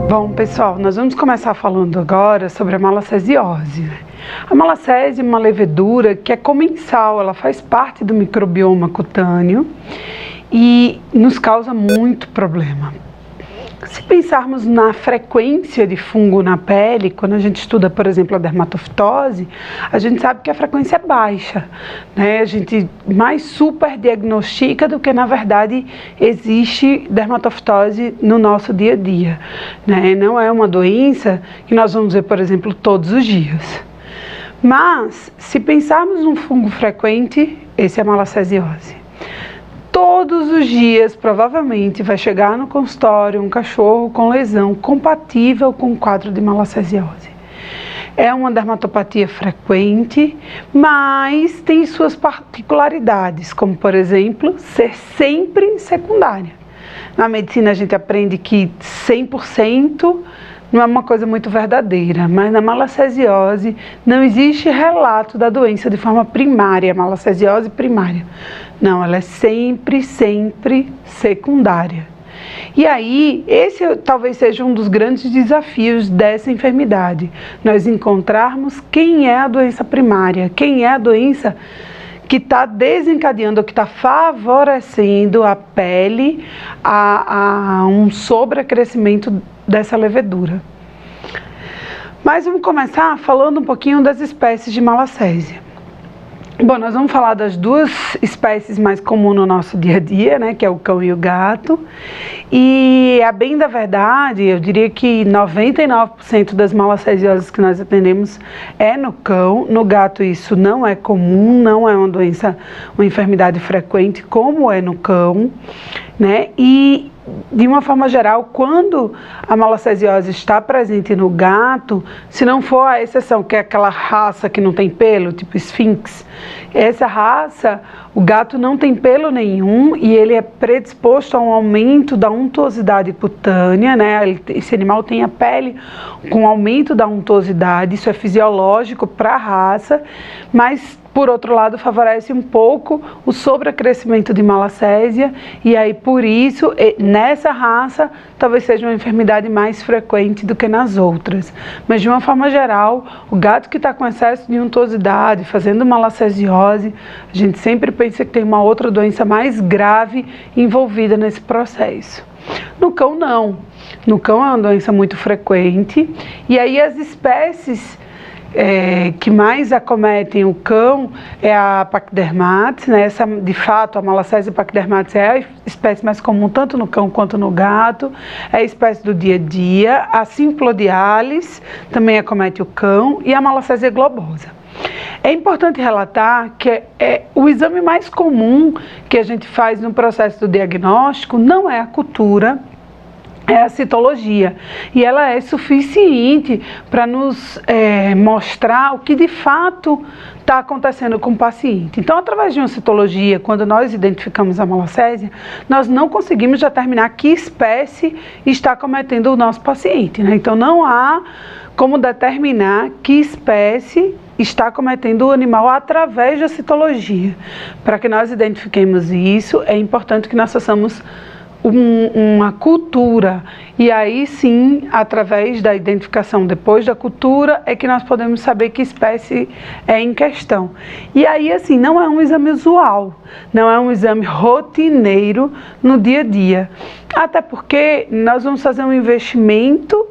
Bom, pessoal, nós vamos começar falando agora sobre a malacesiose. A malacese é uma levedura que é comensal, ela faz parte do microbioma cutâneo e nos causa muito problema. Se pensarmos na frequência de fungo na pele, quando a gente estuda, por exemplo, a dermatofitose, a gente sabe que a frequência é baixa, né? A gente mais superdiagnostica do que, na verdade, existe dermatofitose no nosso dia a dia, né? Não é uma doença que nós vamos ver, por exemplo, todos os dias. Mas, se pensarmos num fungo frequente, esse é a malacesiose. Todos os dias, provavelmente, vai chegar no consultório um cachorro com lesão compatível com o quadro de malacesiose. É uma dermatopatia frequente, mas tem suas particularidades, como, por exemplo, ser sempre secundária. Na medicina, a gente aprende que 100% não é uma coisa muito verdadeira, mas na malacesiose não existe relato da doença de forma primária, malacesiose primária. Não, ela é sempre secundária. E aí, esse talvez seja um dos grandes desafios dessa enfermidade, nós encontrarmos quem é a doença primária, quem é a doença que está desencadeando, que está favorecendo a pele a um sobrecrescimento dessa levedura. Mas vamos começar falando um pouquinho das espécies de malacésia. Bom, nós vamos falar das duas espécies mais comuns no nosso dia a dia, né, que é o cão e o gato. E, a bem da verdade, eu diria que 99% das malacesioses que nós atendemos é no cão. No gato isso não é comum, não é uma doença, uma enfermidade frequente como é no cão, né? E, de uma forma geral, quando a malacesiose está presente no gato, se não for a exceção, que é aquela raça que não tem pelo, tipo Sphinx, essa raça, o gato não tem pelo nenhum e ele é predisposto a um aumento da untuosidade cutânea, né? Esse animal tem a pele com aumento da untuosidade, isso é fisiológico para a raça, mas por outro lado, favorece um pouco o sobrecrescimento de malacésia e aí, por isso, nessa raça, talvez seja uma enfermidade mais frequente do que nas outras. Mas, de uma forma geral, o gato que está com excesso de untuosidade, fazendo malacesiose, a gente sempre pensa que tem uma outra doença mais grave envolvida nesse processo. No cão, não. No cão é uma doença muito frequente e aí as espécies que mais acometem o cão é a Pachydermatis, né? Essa, de fato, a Malassezia pachydermatis é a espécie mais comum tanto no cão quanto no gato, é a espécie do dia a dia. A Simplodialis também acomete o cão e a Malacésia globosa. É importante relatar que o exame mais comum que a gente faz no processo do diagnóstico não é a cultura, é a citologia, e ela é suficiente para nos mostrar o que de fato está acontecendo com o paciente. Então, através de uma citologia, quando nós identificamos a malacésia, nós não conseguimos determinar que espécie está acometendo o nosso paciente, né? Então, não há como determinar que espécie está acometendo o animal através da citologia. Para que nós identifiquemos isso, é importante que nós façamos uma cultura, e aí sim, através da identificação depois da cultura, é que nós podemos saber que espécie é em questão. E aí, assim, não é um exame usual, não é um exame rotineiro no dia a dia, até porque nós vamos fazer um investimento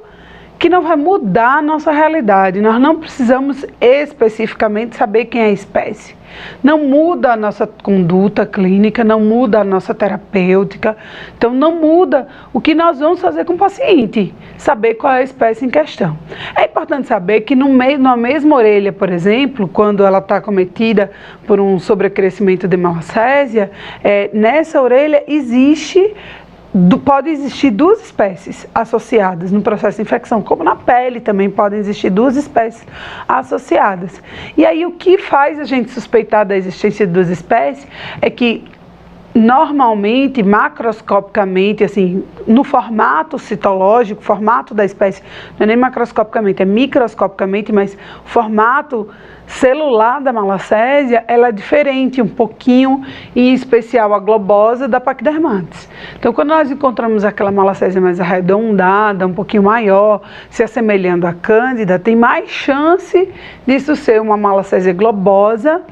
que não vai mudar a nossa realidade. Nós não precisamos especificamente saber quem é a espécie. Não muda a nossa conduta clínica, não muda a nossa terapêutica, então não muda o que nós vamos fazer com o paciente, saber qual é a espécie em questão. É importante saber que na mesma orelha, por exemplo, quando ela está acometida por um sobrecrescimento de malacésia, nessa orelha pode existir duas espécies associadas no processo de infecção, como na pele também podem existir duas espécies associadas. E aí o que faz a gente suspeitar da existência de duas espécies é que normalmente, macroscopicamente, assim, no formato citológico, formato da espécie, não é nem macroscopicamente, é microscopicamente, mas o formato celular da malacésia, ela é diferente um pouquinho, em especial a globosa da Pachydermathes. Então, quando nós encontramos aquela malacésia mais arredondada, um pouquinho maior, se assemelhando à cândida, tem mais chance disso ser uma malacésia globosa.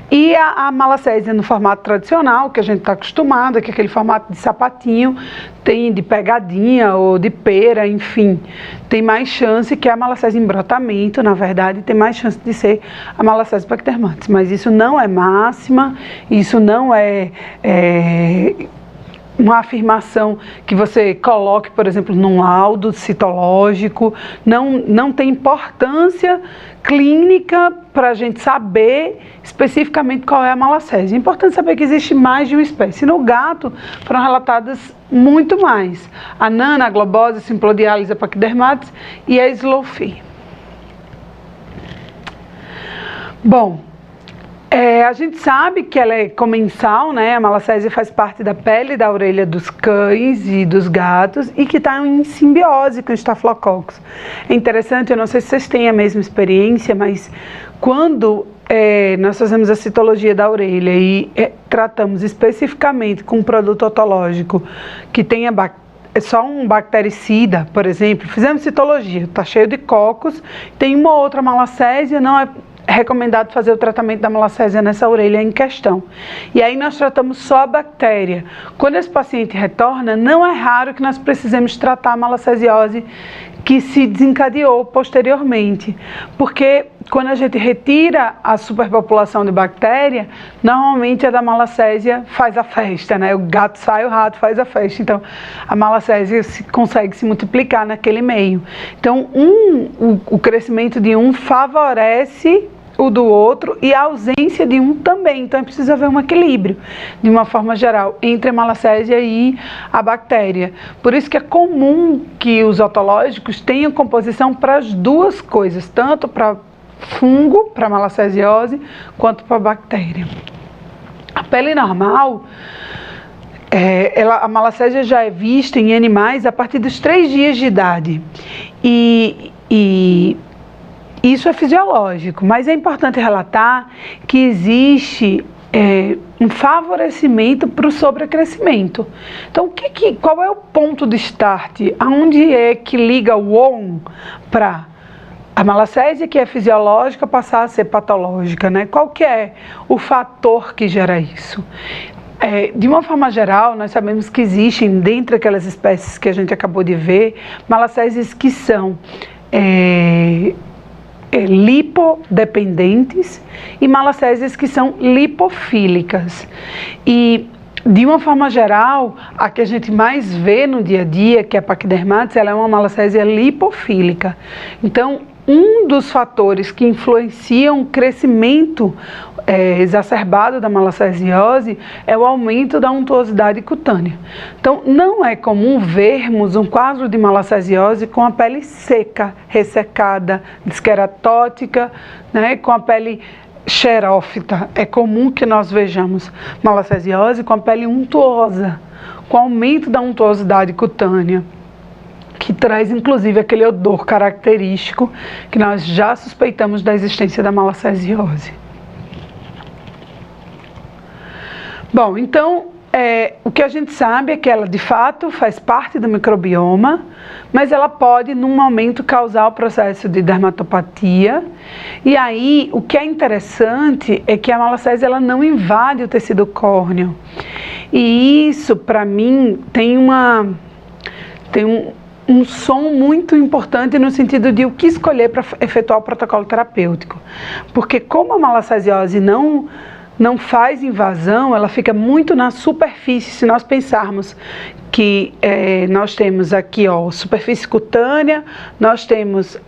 E a malacésia no formato tradicional, que a gente está acostumado, que é aquele formato de sapatinho, tem de pegadinha ou de pera, enfim, tem mais chance que a malacésia em brotamento, na verdade, tem mais chance de ser a malacésia Pachydermathes. Mas isso não é máxima, isso não é uma afirmação que você coloque, por exemplo, num laudo citológico, não tem importância clínica para a gente saber especificamente qual é a malacésia. É importante saber que existe mais de uma espécie. No gato foram relatadas muito mais. A nana, a globosa, a simplodialis, a Pachydermathes e a Sloughi. Bom, a gente sabe que ela é comensal, né? A malacésia faz parte da pele da orelha dos cães e dos gatos e que está em simbiose com o Staphylococcus. É interessante, eu não sei se vocês têm a mesma experiência, mas quando nós fazemos a citologia da orelha e tratamos especificamente com um produto otológico que tenha só um bactericida, por exemplo, fizemos citologia, está cheio de cocos, tem uma ou outra malacésia, não é recomendado fazer o tratamento da malacésia nessa orelha em questão. E aí nós tratamos só a bactéria. Quando esse paciente retorna, não é raro que nós precisemos tratar a malacesiose que se desencadeou posteriormente, porque quando a gente retira a superpopulação de bactéria, normalmente a da malacésia faz a festa, né? O gato sai, o rato faz a festa. Então, a malacésia consegue se multiplicar naquele meio. Então, o crescimento de um favorece o do outro e a ausência de um também. Então, é preciso haver um equilíbrio, de uma forma geral, entre a malacésia e a bactéria. Por isso que é comum que os otológicos tenham composição para as duas coisas, tanto para fungo, para malacesiose, quanto para bactéria. A pele normal, a malacésia já é vista em animais a partir dos 3 dias de idade. E isso é fisiológico, mas é importante relatar que existe um favorecimento para o sobrecrescimento. Então, qual é o ponto de start? Aonde é que liga o on para a malacésia, que é fisiológica, passar a ser patológica, né? Qual que é o fator que gera isso? De uma forma geral, nós sabemos que existem, dentre aquelas espécies que a gente acabou de ver, malacésias que são lipodependentes e malacésias que são lipofílicas. E, de uma forma geral, a que a gente mais vê no dia a dia, que é a Pachydermathes, ela é uma malacésia lipofílica. Então, um dos fatores que influenciam o crescimento exacerbado da malacesiose é o aumento da untuosidade cutânea. Então, não é comum vermos um quadro de malacesiose com a pele seca, ressecada, disqueratótica, né, com a pele xerófita. É comum que nós vejamos malacesiose com a pele untuosa, com aumento da untuosidade cutânea, que traz inclusive aquele odor característico que nós já suspeitamos da existência da malacesiose. Bom, então, o que a gente sabe é que ela de fato faz parte do microbioma, mas ela pode num momento causar o processo de dermatopatia. E aí, o que é interessante é que a malacésia ela não invade o tecido córneo. E isso, para mim, tem um som muito importante no sentido de o que escolher para efetuar o protocolo terapêutico. Porque como a malacesiose não faz invasão, ela fica muito na superfície. Se nós pensarmos que nós temos aqui, ó, superfície cutânea, nós temos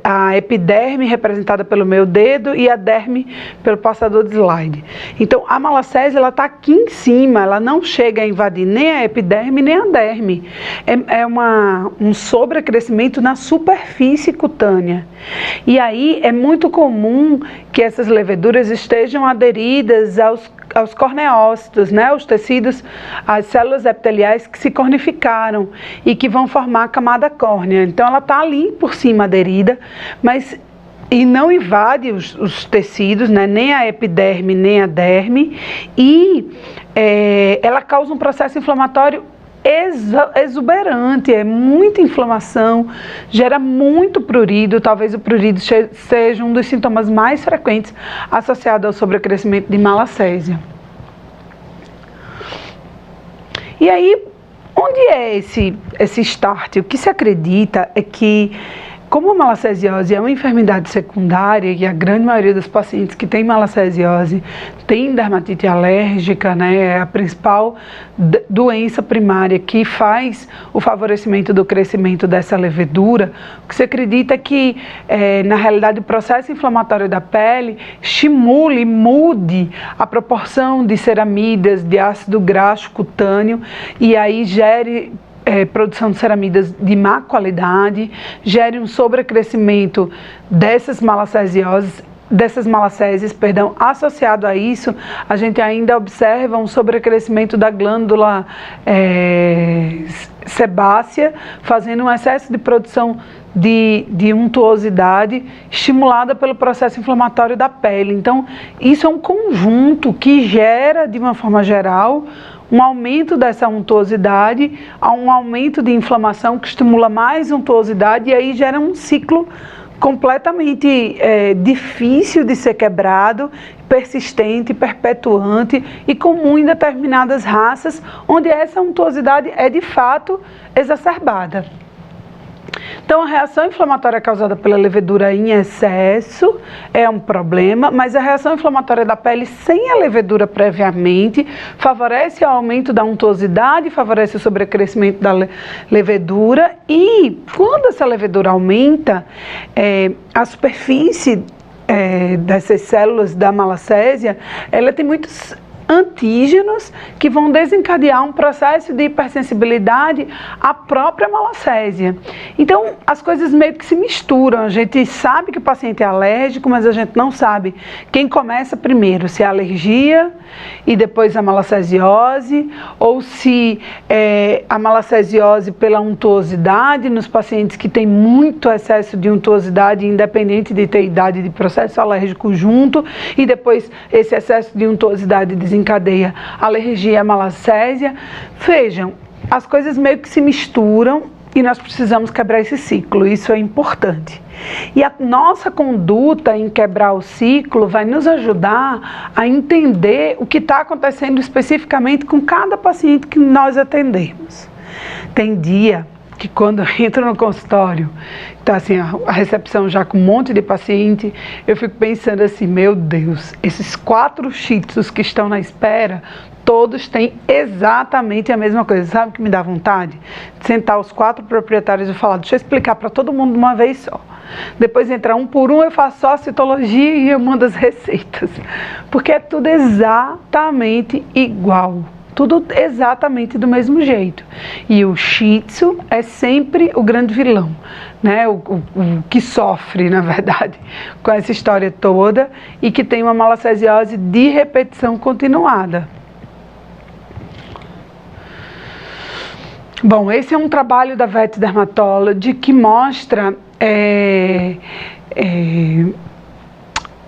a epiderme representada pelo meu dedo e a derme pelo passador de slide. Então, a malacésia ela está aqui em cima, ela não chega a invadir nem a epiderme nem a derme. Um sobrecrescimento na superfície cutânea. E aí é muito comum que essas leveduras estejam aderidas aos corneócitos, né, os tecidos, as células epiteliais que se cornificaram e que vão formar a camada córnea. Então ela está ali por cima aderida, mas e não invade os tecidos, né, nem a epiderme nem a derme, e ela causa um processo inflamatório exuberante, é muita inflamação, gera muito prurido. Talvez o prurido seja um dos sintomas mais frequentes associados ao sobrecrescimento de malacésia. E aí, onde é esse start? O que se acredita é que, como a malacesiose é uma enfermidade secundária, e a grande maioria dos pacientes que tem malacesiose tem dermatite alérgica, né, é a principal doença primária que faz o favorecimento do crescimento dessa levedura, o que se acredita é que, na realidade, o processo inflamatório da pele estimule e mude a proporção de ceramidas, de ácido graxo cutâneo, e aí gere produção de ceramidas de má qualidade, gere um sobrecrescimento dessas malacésias, associado a isso, a gente ainda observa um sobrecrescimento da glândula sebácea, fazendo um excesso de produção de untuosidade estimulada pelo processo inflamatório da pele. Então, isso é um conjunto que gera, de uma forma geral, um aumento dessa untuosidade, um aumento de inflamação que estimula mais untuosidade, e aí gera um ciclo completamente difícil de ser quebrado, persistente, perpetuante e comum em determinadas raças, onde essa untuosidade é de fato exacerbada. Então, a reação inflamatória causada pela levedura em excesso é um problema, mas a reação inflamatória da pele sem a levedura previamente favorece o aumento da untuosidade, favorece o sobrecrescimento da levedura, e quando essa levedura aumenta, a superfície dessas células da malacésia, ela tem muitos antígenos que vão desencadear um processo de hipersensibilidade à própria malacésia. Então, as coisas meio que se misturam. A gente sabe que o paciente é alérgico, mas a gente não sabe quem começa primeiro, se é a alergia e depois a malacesiose, ou se a malacesiose pela untuosidade nos pacientes que têm muito excesso de untuosidade, independente de ter idade de processo alérgico junto, e depois esse excesso de untuosidade desencadeia alergia à malacésia. Vejam, as coisas meio que se misturam e nós precisamos quebrar esse ciclo, isso é importante. E a nossa conduta em quebrar o ciclo vai nos ajudar a entender o que está acontecendo especificamente com cada paciente que nós atendemos. Tem dia que quando eu entro no consultório, tá assim, a recepção já com um monte de paciente, eu fico pensando assim, meu Deus, esses 4 shih tzus que estão na espera, todos têm exatamente a mesma coisa. Sabe o que me dá vontade? De sentar os 4 proprietários e falar, deixa eu explicar para todo mundo de uma vez só. Depois entrar um por um, eu faço só a citologia e eu mando as receitas. Porque é tudo exatamente igual. Tudo exatamente do mesmo jeito. E o Shih Tzu é sempre o grande vilão, né? O que sofre, na verdade, com essa história toda e que tem uma malacesiose de repetição continuada. Bom, esse é um trabalho da Vet Dermatology que mostra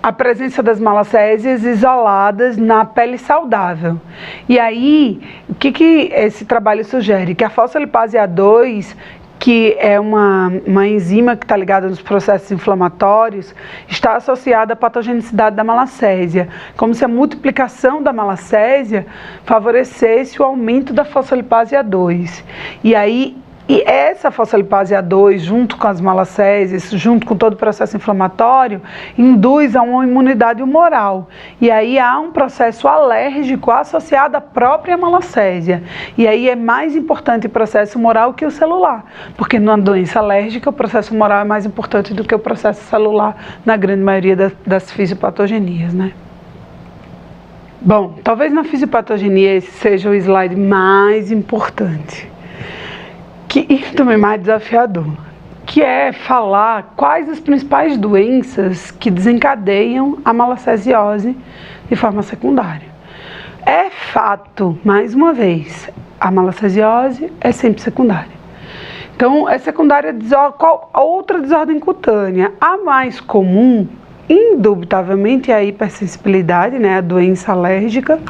a presença das malacésias isoladas na pele saudável. E aí, o que esse trabalho sugere? Que a fosfolipase A2, que é uma enzima que está ligada nos processos inflamatórios, está associada à patogenicidade da malacésia, como se a multiplicação da malacésia favorecesse o aumento da fosfolipase A2. E essa fosfolipase A2, junto com as malacésias, junto com todo o processo inflamatório, induz a uma imunidade humoral. E aí há um processo alérgico associado à própria malacésia. E aí é mais importante o processo humoral que o celular, porque numa doença alérgica o processo humoral é mais importante do que o processo celular na grande maioria das fisiopatogenias, né? Bom, talvez na fisiopatogenia esse seja o slide mais importante. E também mais desafiador, que é falar quais as principais doenças que desencadeiam a malacesiose de forma secundária. É fato, mais uma vez, a malacesiose é sempre secundária. Então, é secundária qual outra desordem cutânea. A mais comum, indubitavelmente, é a hipersensibilidade, né, a doença alérgica.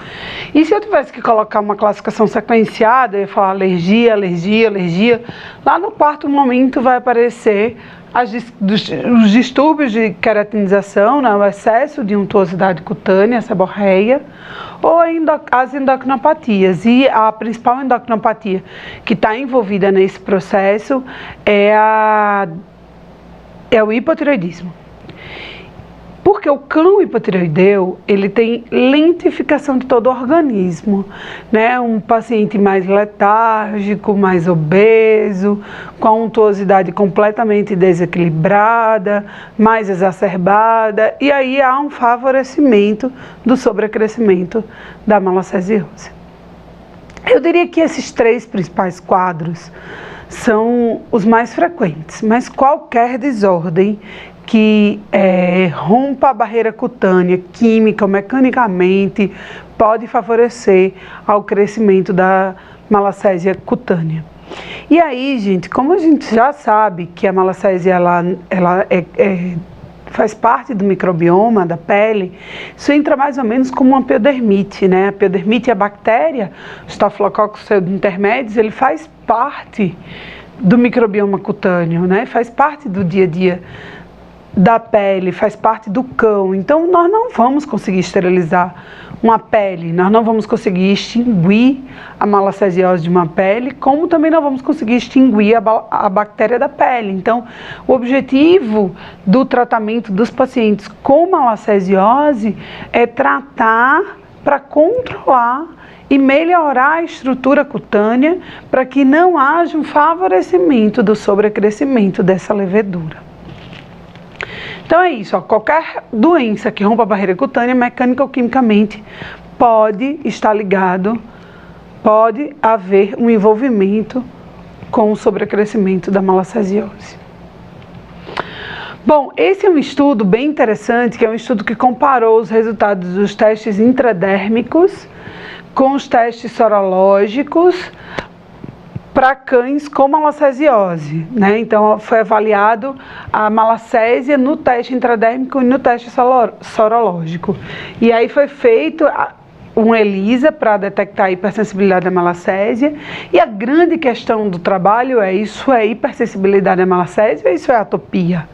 E se eu tivesse que colocar uma classificação sequenciada, eu ia falar alergia, alergia, alergia. Lá no quarto momento vai aparecer os distúrbios de queratinização, né, o excesso de untuosidade cutânea, seborreia, ou as endocrinopatias. E a principal endocrinopatia que está envolvida nesse processo é o hipotireoidismo. Porque o cão hipotireoideu, ele tem lentificação de todo o organismo, né? Um paciente mais letárgico, mais obeso, com a untuosidade completamente desequilibrada, mais exacerbada, e aí há um favorecimento do sobrecrescimento da malacesiose. Eu diria que esses 3 principais quadros são os mais frequentes, mas qualquer desordem que rompa a barreira cutânea, química ou mecanicamente, pode favorecer ao crescimento da malacésia cutânea. E aí, gente, como a gente já sabe que a malacésia ela faz parte do microbioma da pele, isso entra mais ou menos como uma piodermite, né? A piodermite é a bactéria, o Staphylococcus pseudointermedes, ele faz parte do microbioma cutâneo, né? Faz parte do dia a dia da pele, faz parte do cão. Então nós não vamos conseguir esterilizar uma pele, nós não vamos conseguir extinguir a malacesiose de uma pele, como também não vamos conseguir extinguir a bactéria da pele. Então o objetivo do tratamento dos pacientes com malacesiose é tratar para controlar e melhorar a estrutura cutânea para que não haja um favorecimento do sobrecrescimento dessa levedura. Então é isso, ó, qualquer doença que rompa a barreira cutânea, mecânica ou quimicamente, pode estar ligado, pode haver um envolvimento com o sobrecrescimento da malacesiose. Bom, esse é um estudo bem interessante, que é um estudo que comparou os resultados dos testes intradérmicos com os testes sorológicos para cães com malacesiose, né? Então foi avaliado a malacésia no teste intradérmico e no teste sorológico. E aí foi feito um ELISA para detectar a hipersensibilidade da malacésia. E a grande questão do trabalho é: isso é hipersensibilidade à malacésia ou isso é atopia?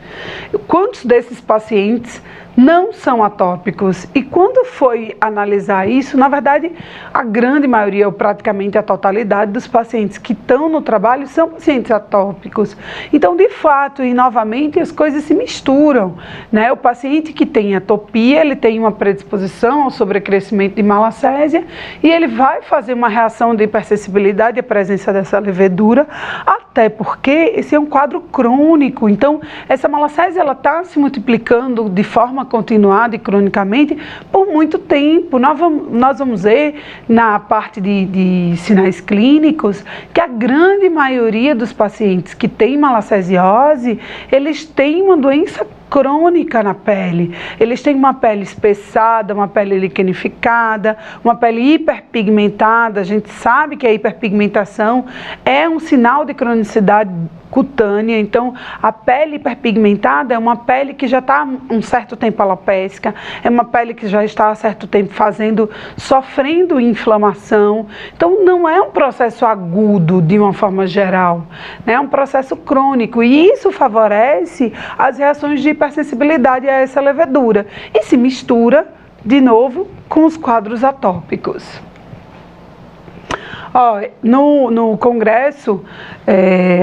Quantos desses pacientes não são atópicos? E quando foi analisar isso, na verdade, a grande maioria, ou praticamente a totalidade dos pacientes que estão no trabalho são pacientes atópicos. Então, de fato, e novamente, as coisas se misturam, né? O paciente que tem atopia, ele tem uma predisposição ao sobrecrescimento de malacésia e ele vai fazer uma reação de hipersensibilidade à presença dessa levedura, até porque esse é um quadro crônico. Então, essa malacésia, ela está se multiplicando de forma continuada e cronicamente por muito tempo. Nós vamos ver na parte de sinais clínicos que a grande maioria dos pacientes que têm malacesiose, eles têm uma doença crônica na pele. Eles têm uma pele espessada, uma pele liquenificada, uma pele hiperpigmentada. A gente sabe que a hiperpigmentação é um sinal de cronicidade cutânea. Então, a pele hiperpigmentada é uma pele que já está um certo tempo alopécica, é uma pele que já está há certo tempo sofrendo inflamação. Então, não é um processo agudo de uma forma geral, né? É um processo crônico e isso favorece as reações de hipersensibilidade a essa levedura e se mistura, de novo, com os quadros atópicos. No Congresso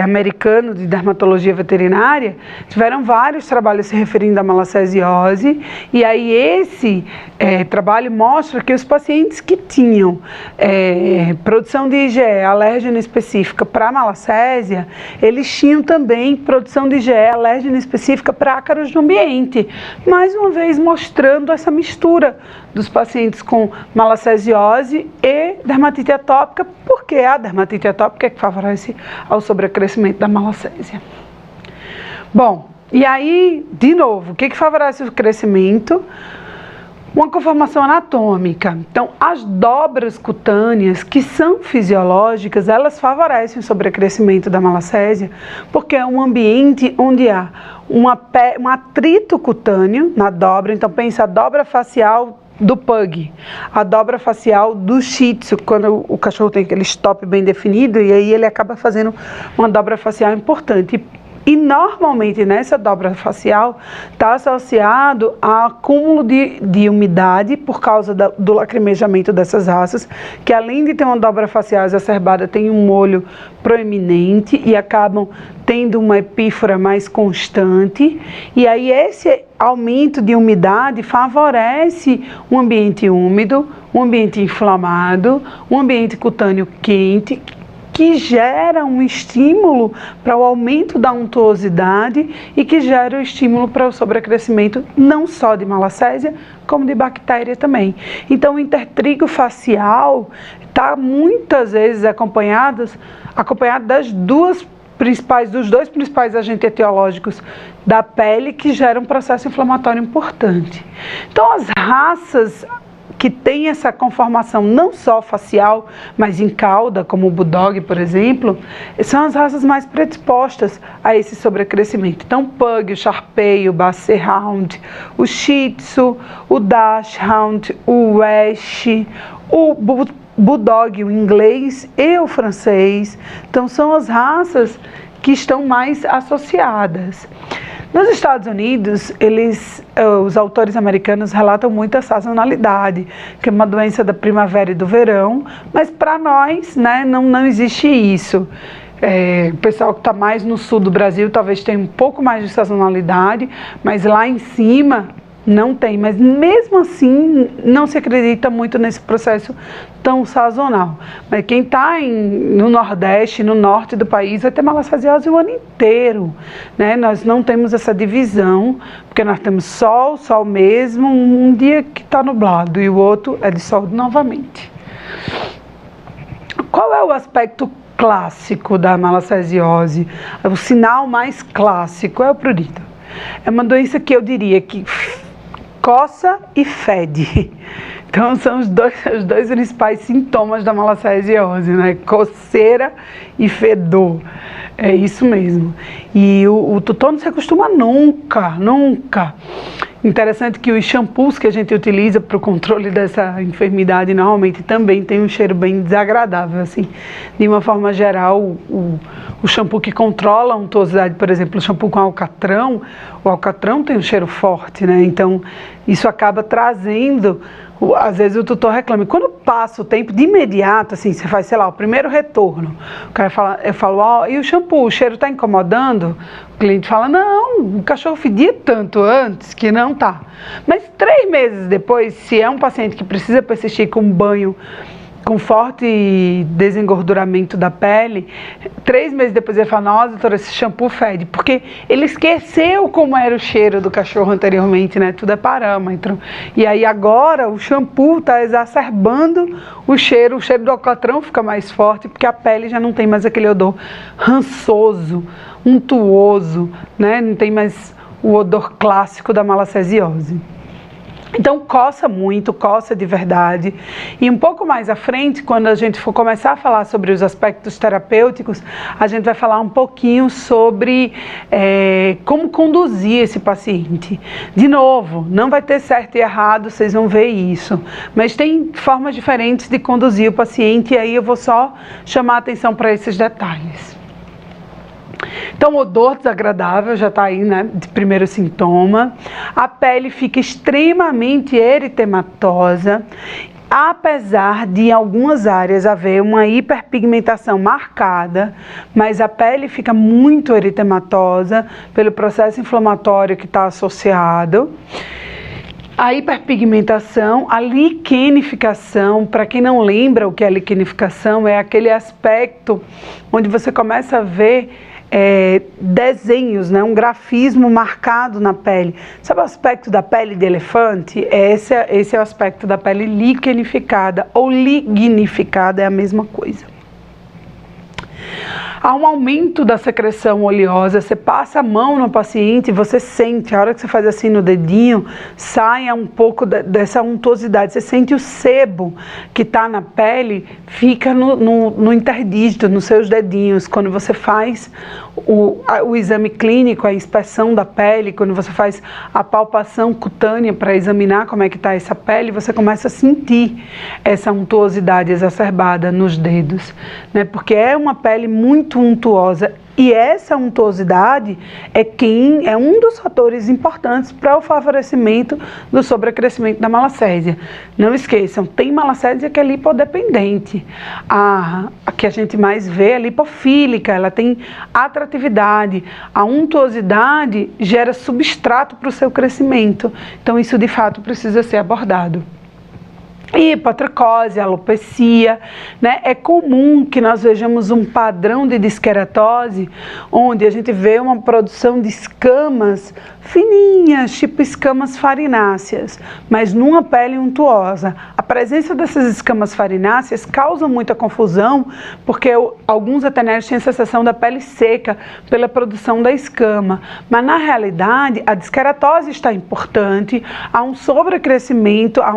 Americano de Dermatologia Veterinária, tiveram vários trabalhos se referindo à malacesiose, e aí esse trabalho mostra que os pacientes que tinham produção de IgE alérgena específica para malacésia, eles tinham também produção de IgE alérgena específica para ácaros no ambiente, mais uma vez mostrando essa mistura dos pacientes com malacesiose e dermatite atópica, porque é a dermatite atópica que favorece ao sobrecrescimento da malacésia. Bom, e aí, de novo, o que favorece o crescimento? Uma conformação anatômica. Então, as dobras cutâneas, que são fisiológicas, elas favorecem o sobrecrescimento da malacésia, porque é um ambiente onde há um atrito cutâneo na dobra. Então, pensa a dobra facial do pug, a dobra facial do shih tzu, quando o cachorro tem aquele stop bem definido, e aí ele acaba fazendo uma dobra facial importante. E normalmente nessa dobra facial está associado a acúmulo de umidade por causa do lacrimejamento dessas raças, que além de ter uma dobra facial exacerbada, tem um molho proeminente e acabam tendo uma epífora mais constante. E aí esse aumento de umidade favorece um ambiente úmido, um ambiente inflamado, um ambiente cutâneo quente, que gera um estímulo para o aumento da untuosidade e que gera o estímulo para o sobrecrescimento não só de malacésia, como de bactéria também. Então, o intertrigo facial está muitas vezes acompanhado dos dois principais agentes etiológicos da pele que geram um processo inflamatório importante. Então, as raças que tem essa conformação não só facial, mas em cauda, como o Bulldog, por exemplo, são as raças mais predispostas a esse sobrecrescimento. Então, o Pug, o Shar-Pei, o Basset Hound, o Shih Tzu, o Dachshund, o Welsh, o Bulldog, o inglês e o francês. Então, são as raças que estão mais associadas. Nos Estados Unidos, os autores americanos relatam muito a sazonalidade, que é uma doença da primavera e do verão, mas para nós, né, não existe isso. O pessoal que está mais no sul do Brasil talvez tenha um pouco mais de sazonalidade, mas lá em cima não tem. Mas mesmo assim, não se acredita muito nesse processo tão sazonal. Mas quem está no Nordeste, no Norte do país, vai ter malacesiose o ano inteiro, né? Nós não temos essa divisão, porque nós temos sol mesmo, um dia que está nublado e o outro é de sol novamente. Qual é o aspecto clássico da malacesiose? O sinal mais clássico é o prurito. É uma doença que eu diria que coça e fede. Então são os dois principais sintomas da malacesiose, né? Coceira e fedor. É isso mesmo. E o tutor não se acostuma nunca. Interessante que os shampoos que a gente utiliza para o controle dessa enfermidade normalmente também tem um cheiro bem desagradável, assim. De uma forma geral, o shampoo que controla a untuosidade, por exemplo, o shampoo com alcatrão, o alcatrão tem um cheiro forte, né? Então, isso acaba trazendo, às vezes o tutor reclama. Quando passa o tempo, de imediato, assim, você faz, sei lá, o primeiro retorno, o cara fala, eu falo, e o shampoo, o cheiro está incomodando? O cliente fala, não, o cachorro fedia tanto antes que não tá. Mas 3 meses depois, se é um paciente que precisa persistir com um banho com forte desengorduramento da pele, 3 meses depois ele fala, nossa, doutora, esse shampoo fede, porque ele esqueceu como era o cheiro do cachorro anteriormente, né? Tudo é parâmetro. E aí agora o shampoo está exacerbando o cheiro do alcatrão fica mais forte, porque a pele já não tem mais aquele odor rançoso, untuoso, né? Não tem mais o odor clássico da malacesiose. Então coça muito, coça de verdade. E um pouco mais à frente, quando a gente for começar a falar sobre os aspectos terapêuticos, a gente vai falar um pouquinho sobre como conduzir esse paciente. De novo, não vai ter certo e errado, vocês vão ver isso. Mas tem formas diferentes de conduzir o paciente e aí eu vou só chamar a atenção para esses detalhes. Então, odor desagradável já está aí, né, de primeiro sintoma. A pele fica extremamente eritematosa, apesar de em algumas áreas haver uma hiperpigmentação marcada, mas a pele fica muito eritematosa pelo processo inflamatório que está associado. A hiperpigmentação, a liquenificação, para quem não lembra o que é liquenificação, é aquele aspecto onde você começa a ver desenhos, né? Um grafismo marcado na pele. Sabe o aspecto da pele de elefante? Esse é o aspecto da pele liquenificada ou lignificada, é a mesma coisa. Há um aumento da secreção oleosa, você passa a mão no paciente e você sente, a hora que você faz assim no dedinho, sai um pouco dessa untuosidade, você sente o sebo que está na pele, fica no interdígito, nos seus dedinhos, quando você faz o exame clínico, a inspeção da pele, quando você faz a palpação cutânea para examinar como é que está essa pele, você começa a sentir essa untuosidade exacerbada nos dedos, né? Porque é uma pele muito untuosa e essa untuosidade é um dos fatores importantes para o favorecimento do sobrecrescimento da malacésia. Não esqueçam, tem malacésia que é lipodependente. A que a gente mais vê é lipofílica, ela tem atratividade. A untuosidade gera substrato para o seu crescimento. Então isso de fato precisa ser abordado. Hipotricose, alopecia, né? É comum que nós vejamos um padrão de disqueratose, onde a gente vê uma produção de escamas fininhas, tipo escamas farináceas, mas numa pele untuosa. A presença dessas escamas farináceas causa muita confusão, porque alguns veterinários têm a sensação da pele seca pela produção da escama, mas na realidade a disqueratose está importante, há um sobrecrescimento, há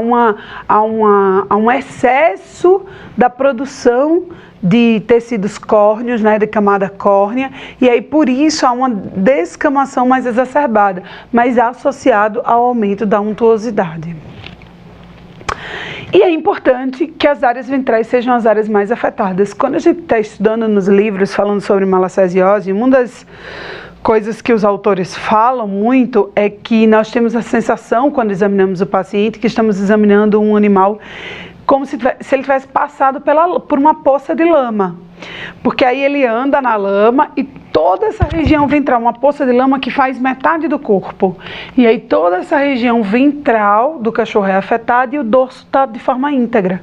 um excesso da produção de tecidos córneos, né, de camada córnea, e aí por isso há uma descamação mais exacerbada, mas associado ao aumento da untuosidade. E é importante que as áreas ventrais sejam as áreas mais afetadas. Quando a gente está estudando nos livros falando sobre malacesiose, uma das coisas que os autores falam muito é que nós temos a sensação, quando examinamos o paciente, que estamos examinando um animal como se ele tivesse passado por uma poça de lama. Porque aí ele anda na lama e toda essa região ventral, uma poça de lama que faz metade do corpo. E aí toda essa região ventral do cachorro é afetada e o dorso está de forma íntegra.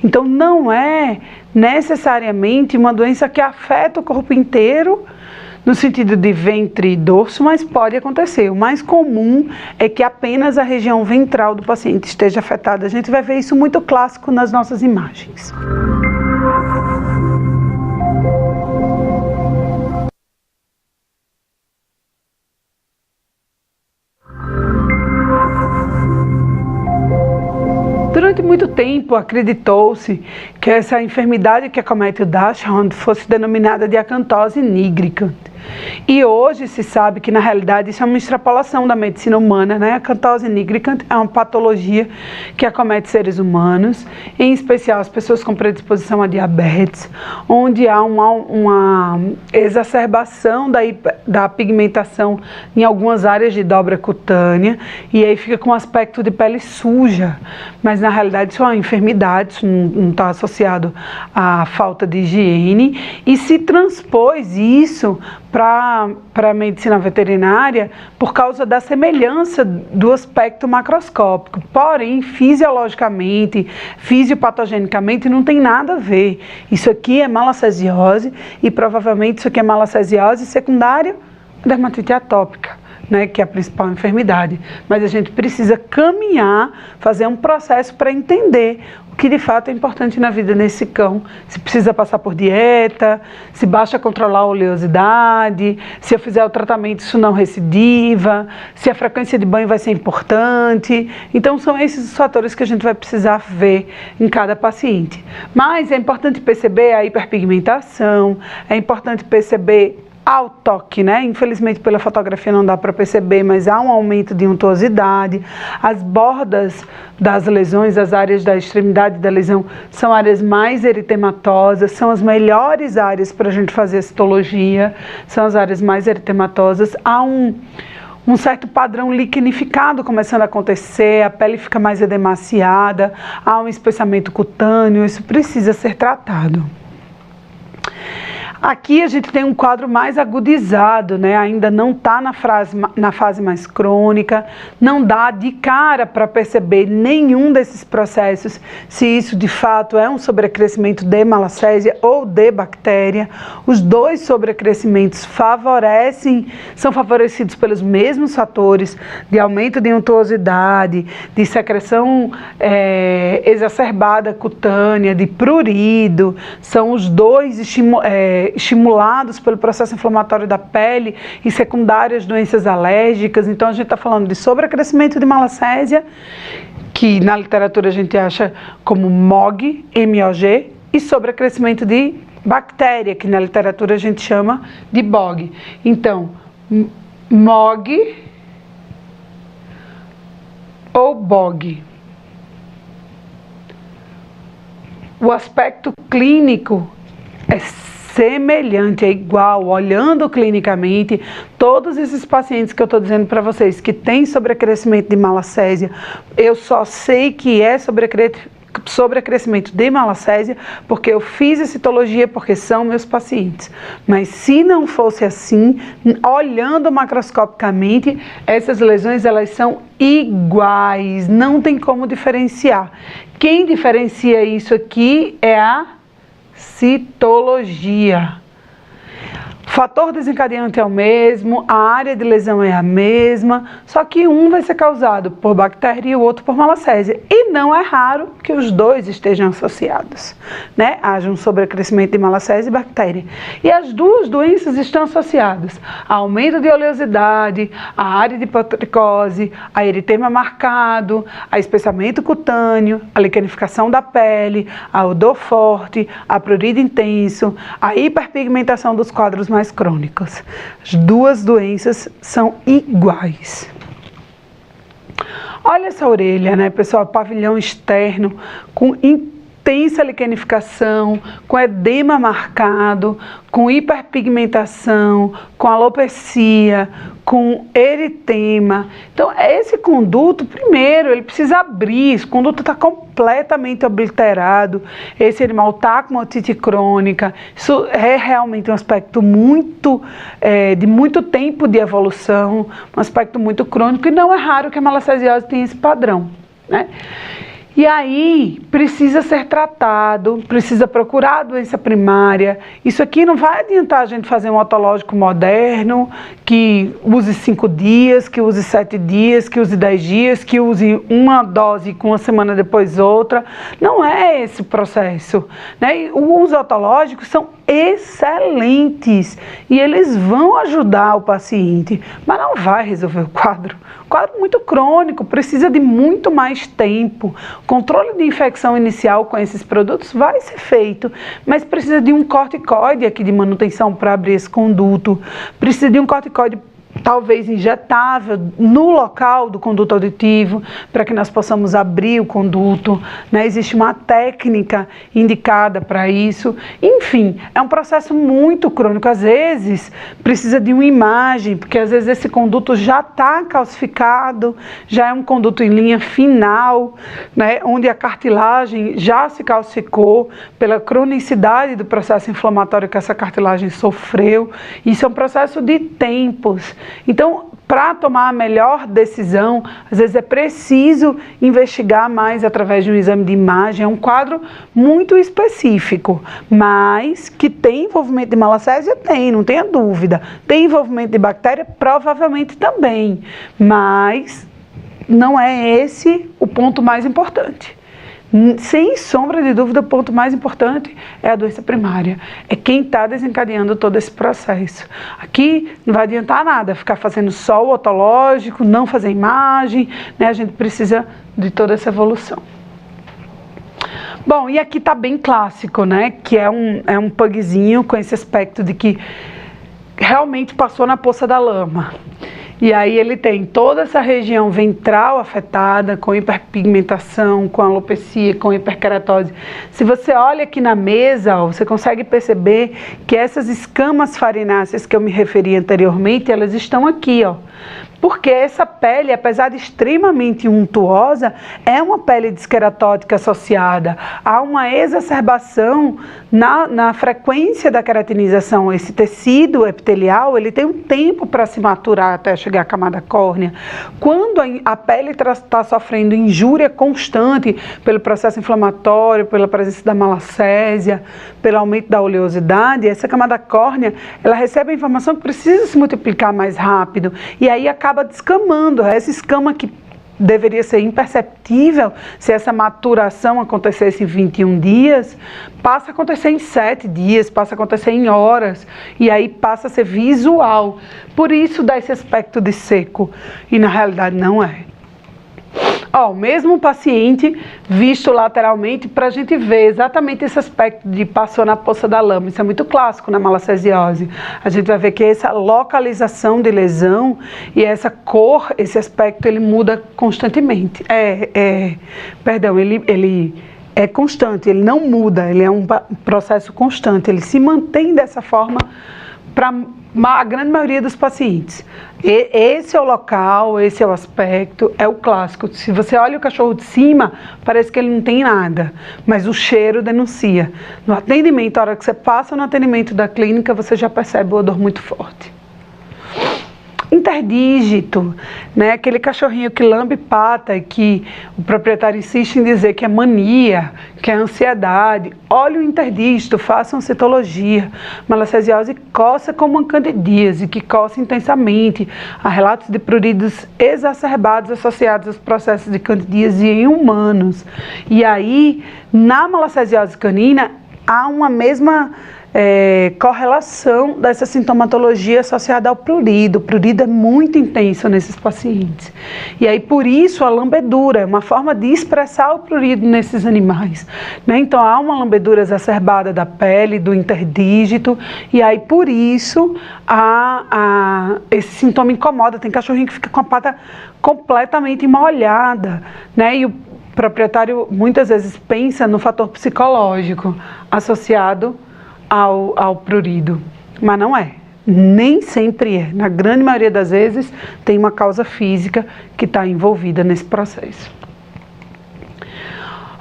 Então não é necessariamente uma doença que afeta o corpo inteiro, no sentido de ventre e dorso, mas pode acontecer. O mais comum é que apenas a região ventral do paciente esteja afetada. A gente vai ver isso muito clássico nas nossas imagens. Durante muito tempo acreditou-se que essa enfermidade que acomete o dachshund fosse denominada de acantose nigricans. E hoje se sabe que na realidade isso é uma extrapolação da medicina humana, né? A acantose nigricans é uma patologia que acomete seres humanos, em especial as pessoas com predisposição a diabetes, onde há uma exacerbação da pigmentação em algumas áreas de dobra cutânea, e aí fica com um aspecto de pele suja, mas na realidade isso é uma enfermidade, isso não está associado à falta de higiene, e se transpôs isso para a medicina veterinária por causa da semelhança do aspecto macroscópico. Porém, fisiologicamente, fisiopatogenicamente, não tem nada a ver. Isso aqui é malacesiose e provavelmente isso aqui é malacesiose secundária à dermatite atópica, né, que é a principal enfermidade. Mas a gente precisa caminhar, fazer um processo para entender o que de fato é importante na vida nesse cão. Se precisa passar por dieta, se basta controlar a oleosidade, se eu fizer o tratamento isso não recidiva, se a frequência de banho vai ser importante. Então são esses os fatores que a gente vai precisar ver em cada paciente. Mas é importante perceber a hiperpigmentação, é importante perceber ao toque, né? Infelizmente pela fotografia não dá para perceber, mas há um aumento de untuosidade. As bordas das lesões, as áreas da extremidade da lesão, são áreas mais eritematosas, são as melhores áreas para a gente fazer a citologia, são as áreas mais eritematosas. Há um certo padrão liquenificado começando a acontecer, a pele fica mais edemaciada, há um espessamento cutâneo, isso precisa ser tratado. Aqui a gente tem um quadro mais agudizado, né? Ainda não está na fase mais crônica, não dá de cara para perceber nenhum desses processos, se isso de fato é um sobrecrescimento de malacésia ou de bactéria. Os dois sobrecrescimentos são favorecidos pelos mesmos fatores de aumento de untuosidade, de secreção exacerbada cutânea, de prurido, são os dois estimulados pelo processo inflamatório da pele e secundárias doenças alérgicas. Então a gente está falando de sobrecrescimento de malacésia, que na literatura a gente acha como MOG, M-O-G, e sobrecrescimento de bactéria, que na literatura a gente chama de BOG. Então, MOG ou BOG. O aspecto clínico é semelhante, é igual, olhando clinicamente, todos esses pacientes que eu estou dizendo para vocês que têm sobrecrescimento de malacésia, eu só sei que é sobrecrescimento de malacésia porque eu fiz a citologia, porque são meus pacientes. Mas se não fosse assim, olhando macroscopicamente, essas lesões elas são iguais, não tem como diferenciar. Quem diferencia isso aqui é a citologia. O fator desencadeante é o mesmo, a área de lesão é a mesma, só que um vai ser causado por bactéria e o outro por malacésia. E não é raro que os dois estejam associados, né? Haja um sobrecrescimento de malacésia e bactéria. E as duas doenças estão associadas a aumento de oleosidade, a área de hipotricose, a eritema marcado, a espessamento cutâneo, a liquenificação da pele, a odor forte, a prurido intenso, a hiperpigmentação dos quadros mais crônicos. As duas doenças são iguais. Olha essa orelha, né, pessoal? Pavilhão externo com intensa liquenificação, com edema marcado, com hiperpigmentação, com alopecia, com eritema. Então, esse conduto, primeiro, ele precisa abrir. Esse conduto está completamente obliterado. Esse animal está com otite crônica. Isso é realmente um aspecto de muito tempo de evolução, um aspecto muito crônico, e não é raro que a malacesiose tenha esse padrão, né? E aí, precisa ser tratado, precisa procurar a doença primária. Isso aqui não vai adiantar a gente fazer um otológico moderno, que use 5 dias, que use 7 dias, que use 10 dias, que use uma dose com uma semana depois outra. Não é esse o processo, né? E os otológicos são excelentes e eles vão ajudar o paciente, mas não vai resolver o quadro. O quadro muito crônico, precisa de muito mais tempo. O controle de infecção inicial com esses produtos vai ser feito, mas precisa de um corticoide aqui de manutenção para abrir esse conduto. Precisa de um corticoide talvez injetável no local do conduto auditivo, para que nós possamos abrir o conduto, né? Existe uma técnica indicada para isso. Enfim, é um processo muito crônico. Às vezes precisa de uma imagem, porque às vezes esse conduto já está calcificado, já é um conduto em linha final, né? Onde a cartilagem já se calcificou pela cronicidade do processo inflamatório que essa cartilagem sofreu. Isso é um processo de tempos. Então, para tomar a melhor decisão, às vezes é preciso investigar mais através de um exame de imagem. É um quadro muito específico, mas que tem envolvimento de malacésia? Tem, não tenha dúvida. Tem envolvimento de bactéria? Provavelmente também, mas não é esse o ponto mais importante. Sem sombra de dúvida, o ponto mais importante é a doença primária. É quem está desencadeando todo esse processo. Aqui não vai adiantar nada ficar fazendo só o otológico, não fazer imagem, né? A gente precisa de toda essa evolução. Bom, e aqui está bem clássico, né? Que é um pugzinho com esse aspecto de que realmente passou na poça da lama. E aí ele tem toda essa região ventral afetada, com hiperpigmentação, com alopecia, com hiperkeratose. Se você olha aqui na mesa, ó, você consegue perceber que essas escamas farináceas que eu me referi anteriormente, elas estão aqui, ó. Porque essa pele, apesar de extremamente untuosa, é uma pele disqueratótica associada a uma exacerbação na frequência da queratinização. Esse tecido epitelial, ele tem um tempo para se maturar até chegar à camada córnea. Quando a pele está sofrendo injúria constante pelo processo inflamatório, pela presença da malacésia, pelo aumento da oleosidade, essa camada córnea, ela recebe a informação que precisa se multiplicar mais rápido. E aí acaba descamando. Essa escama que deveria ser imperceptível se essa maturação acontecesse em 21 dias, passa a acontecer em 7 dias, passa a acontecer em horas, e aí passa a ser visual. Por isso dá esse aspecto de seco, e na realidade não é. Ó, o mesmo paciente visto lateralmente para a gente ver exatamente esse aspecto de passou na poça da lama. Isso é muito clássico na malacesiose. A gente vai ver que essa localização de lesão e essa cor, esse aspecto, ele muda constantemente. Perdão, ele é constante, ele não muda, ele é um processo constante, ele se mantém dessa forma para a grande maioria dos pacientes. Esse é o local, esse é o aspecto, é o clássico. Se você olha o cachorro de cima, parece que ele não tem nada, mas o cheiro denuncia. No atendimento, a hora que você passa no atendimento da clínica, você já percebe o odor muito forte. Interdígito, né? Aquele cachorrinho que lambe pata e que o proprietário insiste em dizer que é mania, que é ansiedade. Olha o interdígito, façam citologia. Malacesiose coça como uma candidíase, que coça intensamente. Há relatos de pruridos exacerbados associados aos processos de candidíase em humanos. E aí, na malacesiose canina, há uma mesma correlação dessa sintomatologia associada ao prurido. O prurido é muito intenso nesses pacientes. E aí, por isso, a lambedura é uma forma de expressar o prurido nesses animais, né? Então, há uma lambedura exacerbada da pele, do interdígito, e aí, por isso, esse sintoma incomoda. Tem cachorrinho que fica com a pata completamente molhada, né? E o proprietário, muitas vezes, pensa no fator psicológico associado ao prurido, mas não é, nem sempre é. Na grande maioria das vezes tem uma causa física que está envolvida nesse processo.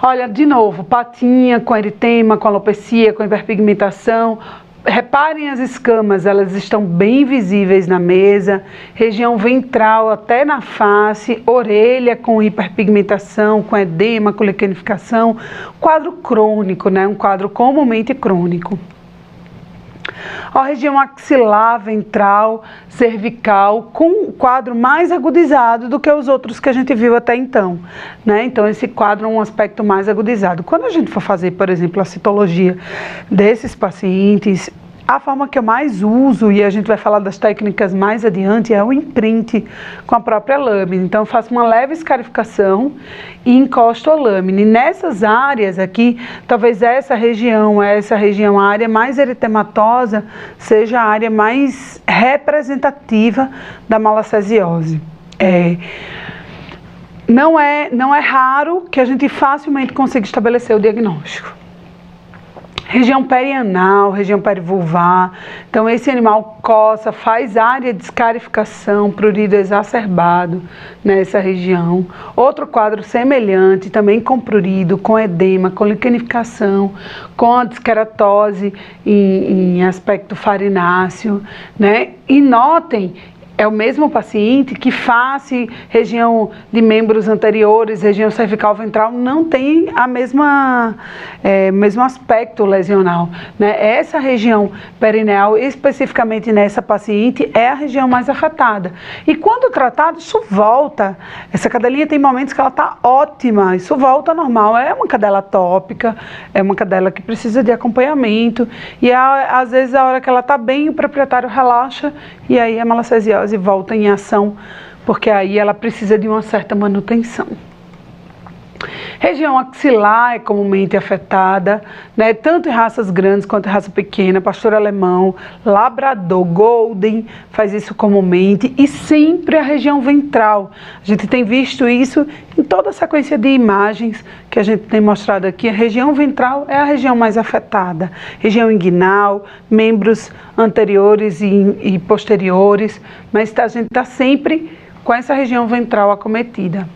Olha, de novo, patinha com eritema, com alopecia, com hiperpigmentação. Reparem as escamas, elas estão bem visíveis na mesa, região ventral até na face, orelha com hiperpigmentação, com edema, com liquenificação, quadro crônico, né? Um quadro comumente crônico. A região axilar, ventral, cervical, com um quadro mais agudizado do que os outros que a gente viu até então, né? Então, esse quadro é um aspecto mais agudizado. Quando a gente for fazer, por exemplo, a citologia desses pacientes, a forma que eu mais uso, e a gente vai falar das técnicas mais adiante, é o imprint com a própria lâmina. Então, eu faço uma leve escarificação e encosto a lâmina. E nessas áreas aqui, talvez essa região, a área mais eritematosa, seja a área mais representativa da malacesiose. Não é raro que a gente facilmente consiga estabelecer o diagnóstico. Região perianal, região perivulvar. Então, esse animal coça, faz área de escarificação, prurido exacerbado nessa região. Outro quadro semelhante, também com prurido, com edema, com liquenificação, com a disqueratose em aspecto farináceo, né? E notem, é o mesmo paciente que face, região de membros anteriores, região cervical ventral, não tem a mesmo aspecto lesional, né? Essa região perineal, especificamente nessa paciente, é a região mais afetada. E quando tratado, isso volta. Essa cadelinha tem momentos que ela está ótima, isso volta ao normal. É uma cadela atópica, é uma cadela que precisa de acompanhamento. E às vezes, a hora que ela está bem, o proprietário relaxa e aí a malacesiose volta em ação, porque aí ela precisa de uma certa manutenção. Região axilar é comumente afetada, né? Tanto em raças grandes quanto em raça pequena, pastor alemão, labrador, golden, faz isso comumente, e sempre a região ventral. A gente tem visto isso em toda a sequência de imagens que a gente tem mostrado aqui. A região ventral é a região mais afetada, região inguinal, membros anteriores e posteriores, mas a gente está sempre com essa região ventral acometida.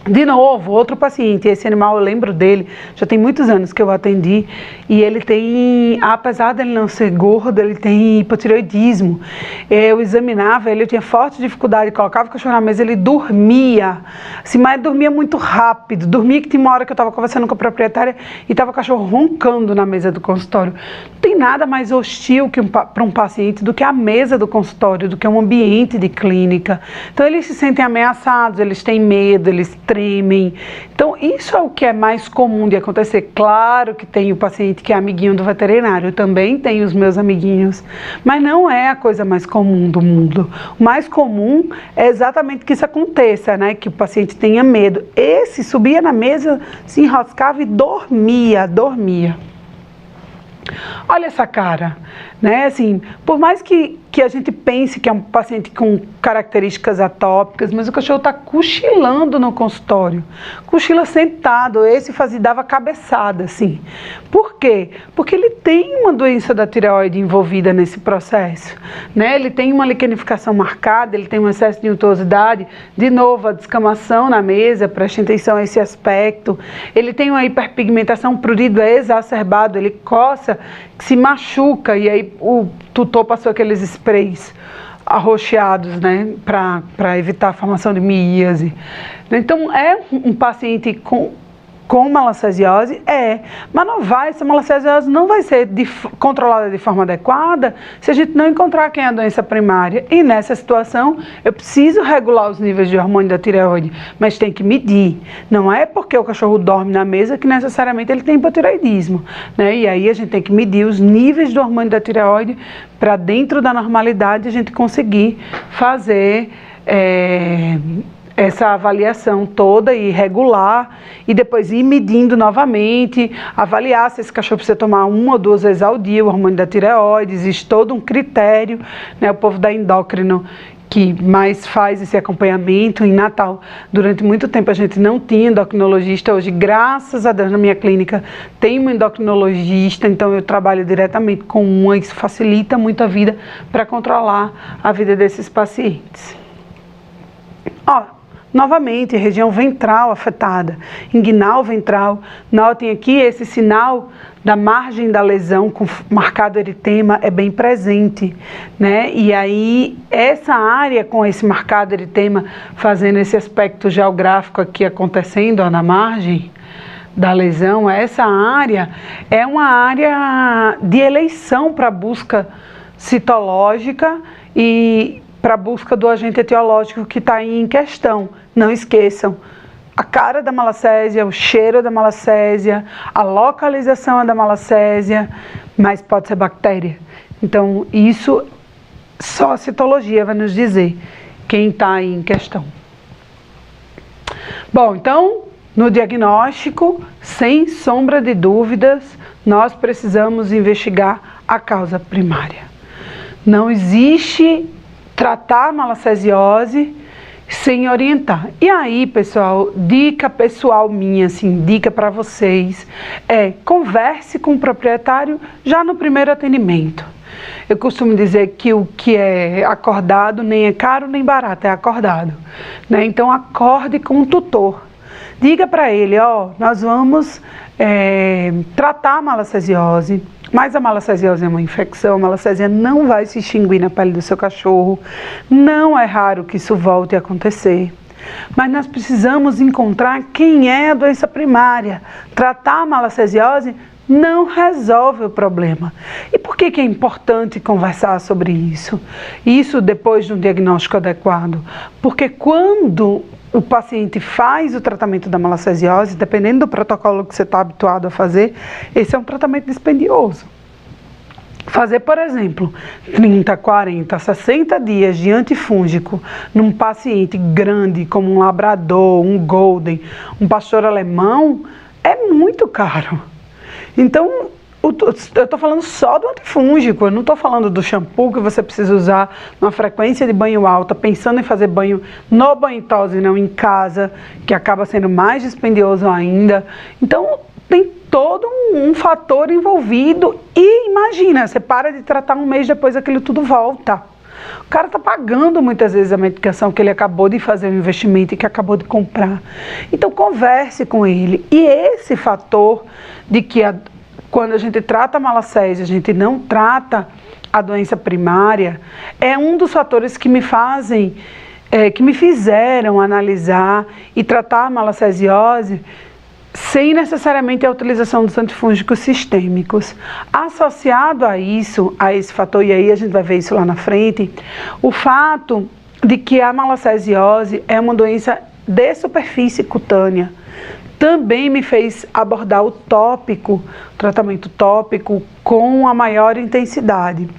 De novo, outro paciente, esse animal eu lembro dele, já tem muitos anos que eu atendi, e ele tem, apesar dele não ser gordo, ele tem hipotireoidismo. Eu examinava ele, eu tinha forte dificuldade, colocava o cachorro na mesa, ele dormia, assim, mas dormia muito rápido, dormia que tinha uma hora que eu estava conversando com a proprietária e estava o cachorro roncando na mesa do consultório. Não tem nada mais hostil para um paciente do que a mesa do consultório, do que um ambiente de clínica. Então eles se sentem ameaçados, eles têm medo, eles tremem. Então, isso é o que é mais comum de acontecer. Claro que tem o paciente que é amiguinho do veterinário, eu também tenho os meus amiguinhos, mas não é a coisa mais comum do mundo. O mais comum é exatamente que isso aconteça, né? Que o paciente tenha medo. Esse subia na mesa, se enroscava e dormia. Olha essa cara, né? Assim, por mais que a gente pense que é um paciente com características atópicas, mas o cachorro está cochilando no consultório, cochila sentado, dava cabeçada, assim. Por quê? Porque ele tem uma doença da tireoide envolvida nesse processo, né? Ele tem uma liquenificação marcada, ele tem um excesso de untuosidade, de novo, a descamação na mesa, preste atenção a esse aspecto. Ele tem uma hiperpigmentação, o prurido é exacerbado, ele coça, se machuca, e aí o tutor passou aqueles sprays arroxeados, né, para evitar a formação de miíase. Então, é um paciente com malacesiose? Mas não vai, essa malacesiose não vai ser controlada de forma adequada se a gente não encontrar quem é a doença primária. E nessa situação, eu preciso regular os níveis de hormônio da tireoide, mas tem que medir. Não é porque o cachorro dorme na mesa que necessariamente ele tem hipotireoidismo, né? E aí a gente tem que medir os níveis do hormônio da tireoide para dentro da normalidade a gente conseguir fazer essa avaliação toda e regular, e depois ir medindo novamente, avaliar se esse cachorro precisa tomar 1 ou 2 vezes ao dia o hormônio da tireoide. Existe todo um critério, né? O povo da endócrino que mais faz esse acompanhamento. Em Natal, durante muito tempo a gente não tinha endocrinologista, hoje graças a Deus na minha clínica tem uma endocrinologista, então eu trabalho diretamente com uma, isso facilita muito a vida para controlar a vida desses pacientes. Novamente, região ventral afetada, inguinal ventral. Notem aqui esse sinal da margem da lesão com marcado eritema é bem presente, né? E aí, essa área com esse marcado eritema, fazendo esse aspecto geográfico aqui acontecendo na margem da lesão, essa área é uma área de eleição para busca citológica e para a busca do agente etiológico que está aí em questão. Não esqueçam, a cara da malacésia, o cheiro da malacésia, a localização é da malacésia, mas pode ser bactéria. Então, isso só a citologia vai nos dizer quem está aí em questão. Bom, então, no diagnóstico, sem sombra de dúvidas, nós precisamos investigar a causa primária. Não existe tratar a malacesiose sem orientar. E aí, pessoal, dica pessoal minha, assim, dica para vocês, converse com o proprietário já no primeiro atendimento. Eu costumo dizer que o que é acordado nem é caro nem barato, é acordado, né? Então, acorde com o tutor. Diga para ele, nós vamos tratar a malacesiose, mas a malacesiose é uma infecção, a malacesia não vai se extinguir na pele do seu cachorro, não é raro que isso volte a acontecer. Mas nós precisamos encontrar quem é a doença primária. Tratar a malacesiose não resolve o problema. E por que é importante conversar sobre isso? Isso depois de um diagnóstico adequado. Porque quando o paciente faz o tratamento da malacesiose, dependendo do protocolo que você está habituado a fazer, esse é um tratamento dispendioso. Fazer, por exemplo, 30, 40, 60 dias de antifúngico num paciente grande, como um labrador, um golden, um pastor alemão, é muito caro. Então, eu estou falando só do antifúngico, eu não estou falando do shampoo que você precisa usar numa frequência de banho alta, pensando em fazer banho no banho-tose, não em casa, que acaba sendo mais dispendioso ainda. Então, tem todo um fator envolvido e imagina, você para de tratar um mês depois aquilo tudo volta. O cara está pagando muitas vezes a medicação que ele acabou de fazer um investimento e que acabou de comprar. Então converse com ele. E esse fator de que quando a gente trata a malacésia, a gente não trata a doença primária, é um dos fatores que me fizeram analisar e tratar a malacesiose sem necessariamente a utilização dos antifúngicos sistêmicos. Associado a isso, a esse fator, e aí a gente vai ver isso lá na frente, o fato de que a malacesiose é uma doença de superfície cutânea, também me fez abordar o tratamento tópico com a maior intensidade.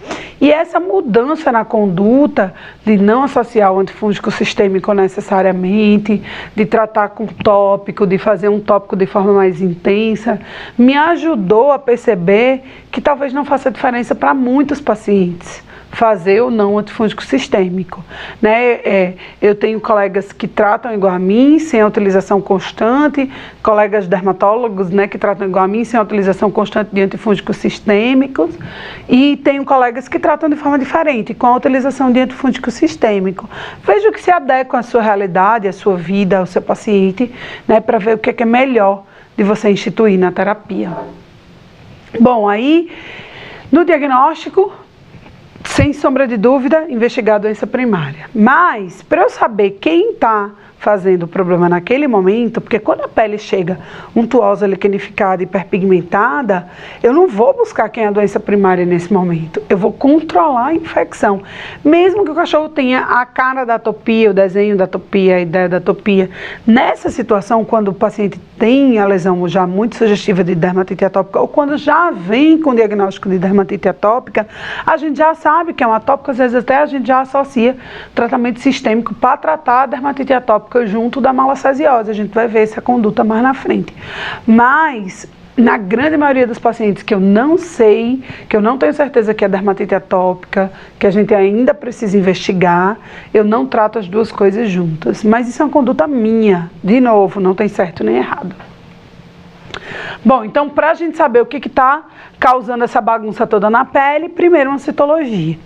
E essa mudança na conduta de não associar o antifúngico sistêmico necessariamente, de tratar com tópico, de fazer um tópico de forma mais intensa, me ajudou a perceber que talvez não faça diferença para muitos pacientes fazer ou não antifúngico sistêmico, né? Eu tenho colegas que tratam igual a mim, sem a utilização constante, colegas dermatólogos, né, que tratam igual a mim, sem a utilização constante de antifúngicos sistêmicos, e tenho colegas que tratam de forma diferente, com a utilização de antifúngico sistêmico. Veja o que se adequa à sua realidade, à sua vida, ao seu paciente, né, para ver o que é melhor de você instituir na terapia. Bom, aí, no diagnóstico, sem sombra de dúvida, investigar a doença primária. Mas, para eu saber quem está fazendo o problema naquele momento, porque quando a pele chega untuosa, liquenificada, hiperpigmentada, eu não vou buscar quem é a doença primária nesse momento. Eu vou controlar a infecção. Mesmo que o cachorro tenha a cara da atopia, o desenho da atopia, a ideia da atopia. Nessa situação, quando o paciente tem a lesão já muito sugestiva de dermatite atópica, ou quando já vem com o diagnóstico de dermatite atópica, a gente já sabe que é um atópico, às vezes até a gente já associa tratamento sistêmico para tratar a dermatite atópica junto da malacesiose. A gente vai ver essa conduta mais na frente. Mas, na grande maioria dos pacientes que eu não sei, que eu não tenho certeza que é dermatite atópica, que a gente ainda precisa investigar, eu não trato as duas coisas juntas. Mas isso é uma conduta minha. De novo, não tem certo nem errado. Bom, então, para a gente saber o que está causando essa bagunça toda na pele, primeiro uma citologia.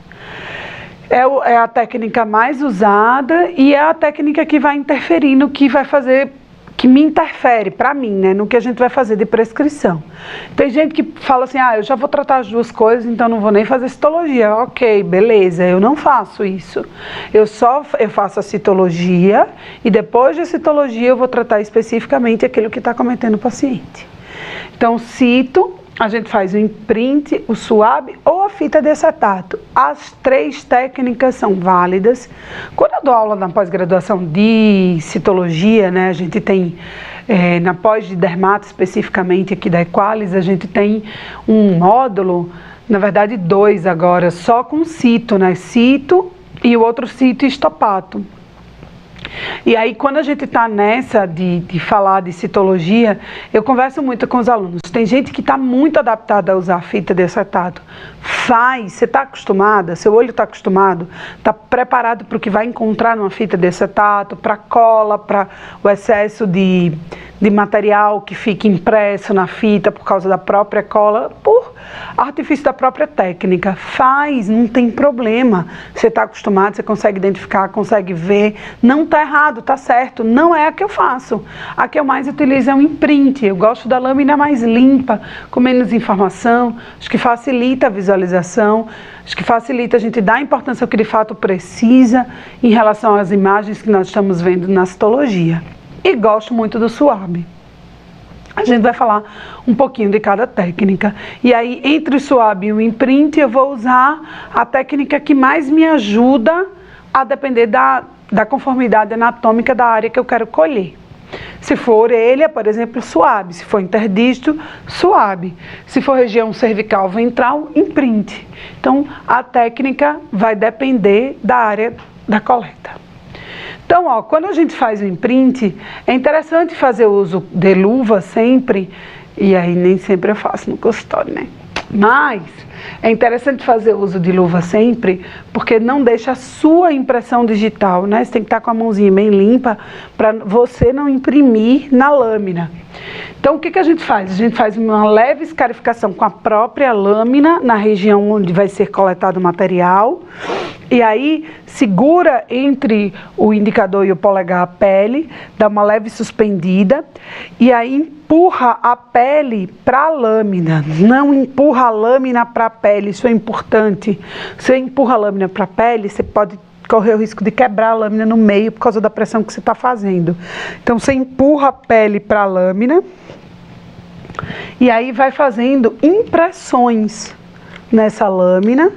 É a técnica mais usada e é a técnica que vai interferir no que vai fazer, que me interfere para mim, né, no que a gente vai fazer de prescrição. Tem gente que fala assim, eu já vou tratar as duas coisas, então não vou nem fazer citologia. Ok, beleza, eu não faço isso. Eu faço a citologia e depois da citologia eu vou tratar especificamente aquilo que está cometendo o paciente. Então, cito, a gente faz o imprint, o suave ou a fita de acetato. As três técnicas são válidas. Quando eu dou aula na pós-graduação de citologia, né, a gente tem, na pós de dermato especificamente aqui da Equalis, a gente tem um módulo, na verdade 2 agora, só com cito, né, cito e o outro cito e estopato. E aí, quando a gente está nessa de falar de citologia, eu converso muito com os alunos. Tem gente que está muito adaptada a usar a fita de acetato. Você está acostumada, seu olho está acostumado, está preparado para o que vai encontrar numa fita de acetato, para cola, para o excesso de material que fica impresso na fita por causa da própria cola, por artifício da própria técnica. Não tem problema. Você está acostumado, você consegue identificar, consegue ver. Não está errado, está certo. Não é a que eu faço. A que eu mais utilizo é o imprint. Eu gosto da lâmina mais limpa, com menos informação. Acho que facilita a visualização. Acho que facilita a gente dar a importância ao que de fato precisa em relação às imagens que nós estamos vendo na citologia. E gosto muito do suave. A gente vai falar um pouquinho de cada técnica. E aí, entre o suave e o imprint, eu vou usar a técnica que mais me ajuda a depender da conformidade anatômica da área que eu quero colher. Se for orelha, por exemplo, suave. Se for interdístio, suave. Se for região cervical ventral, imprint. Então, a técnica vai depender da área da coleta. Então, quando a gente faz o imprint, é interessante fazer uso de luva sempre, e aí nem sempre eu faço no consultório, né? Mas é interessante fazer uso de luva sempre, porque não deixa a sua impressão digital, né? Você tem que estar com a mãozinha bem limpa para você não imprimir na lâmina. Então, o que a gente faz? A gente faz uma leve escarificação com a própria lâmina na região onde vai ser coletado o material E aí segura entre o indicador e o polegar a pele, dá uma leve suspendida e aí empurra a pele para a lâmina. Não empurra a lâmina para a pele, isso é importante. Se você empurra a lâmina para a pele, você pode correr o risco de quebrar a lâmina no meio por causa da pressão que você está fazendo. Então você empurra a pele para a lâmina e aí vai fazendo impressões nessa lâmina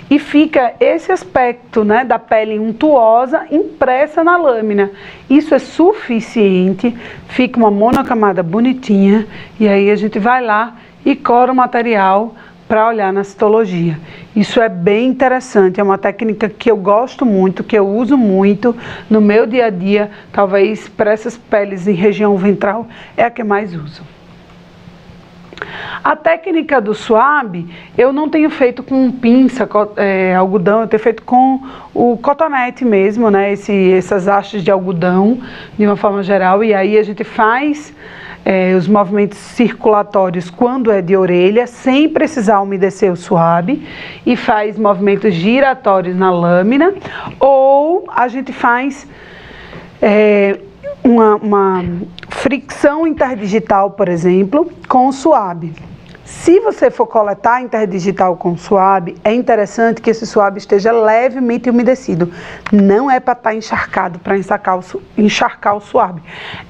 e fica esse aspecto, né, da pele untuosa impressa na lâmina. Isso é suficiente, fica uma monocamada bonitinha e aí a gente vai lá e cora o material para olhar na citologia. Isso é bem interessante, é uma técnica que eu gosto muito, que eu uso muito no meu dia a dia, talvez para essas peles em região ventral é a que mais uso. A técnica do swab eu não tenho feito com pinça, algodão, eu tenho feito com o cotonete mesmo, né? Essas hastes de algodão de uma forma geral, e aí a gente faz os movimentos circulatórios quando é de orelha, sem precisar umedecer o swab, e faz movimentos giratórios na lâmina, ou a gente faz uma fricção interdigital, por exemplo, com o swab. Se você for coletar interdigital com swab, é interessante que esse swab esteja levemente umedecido. Não é para estar encharcado, para encharcar o swab.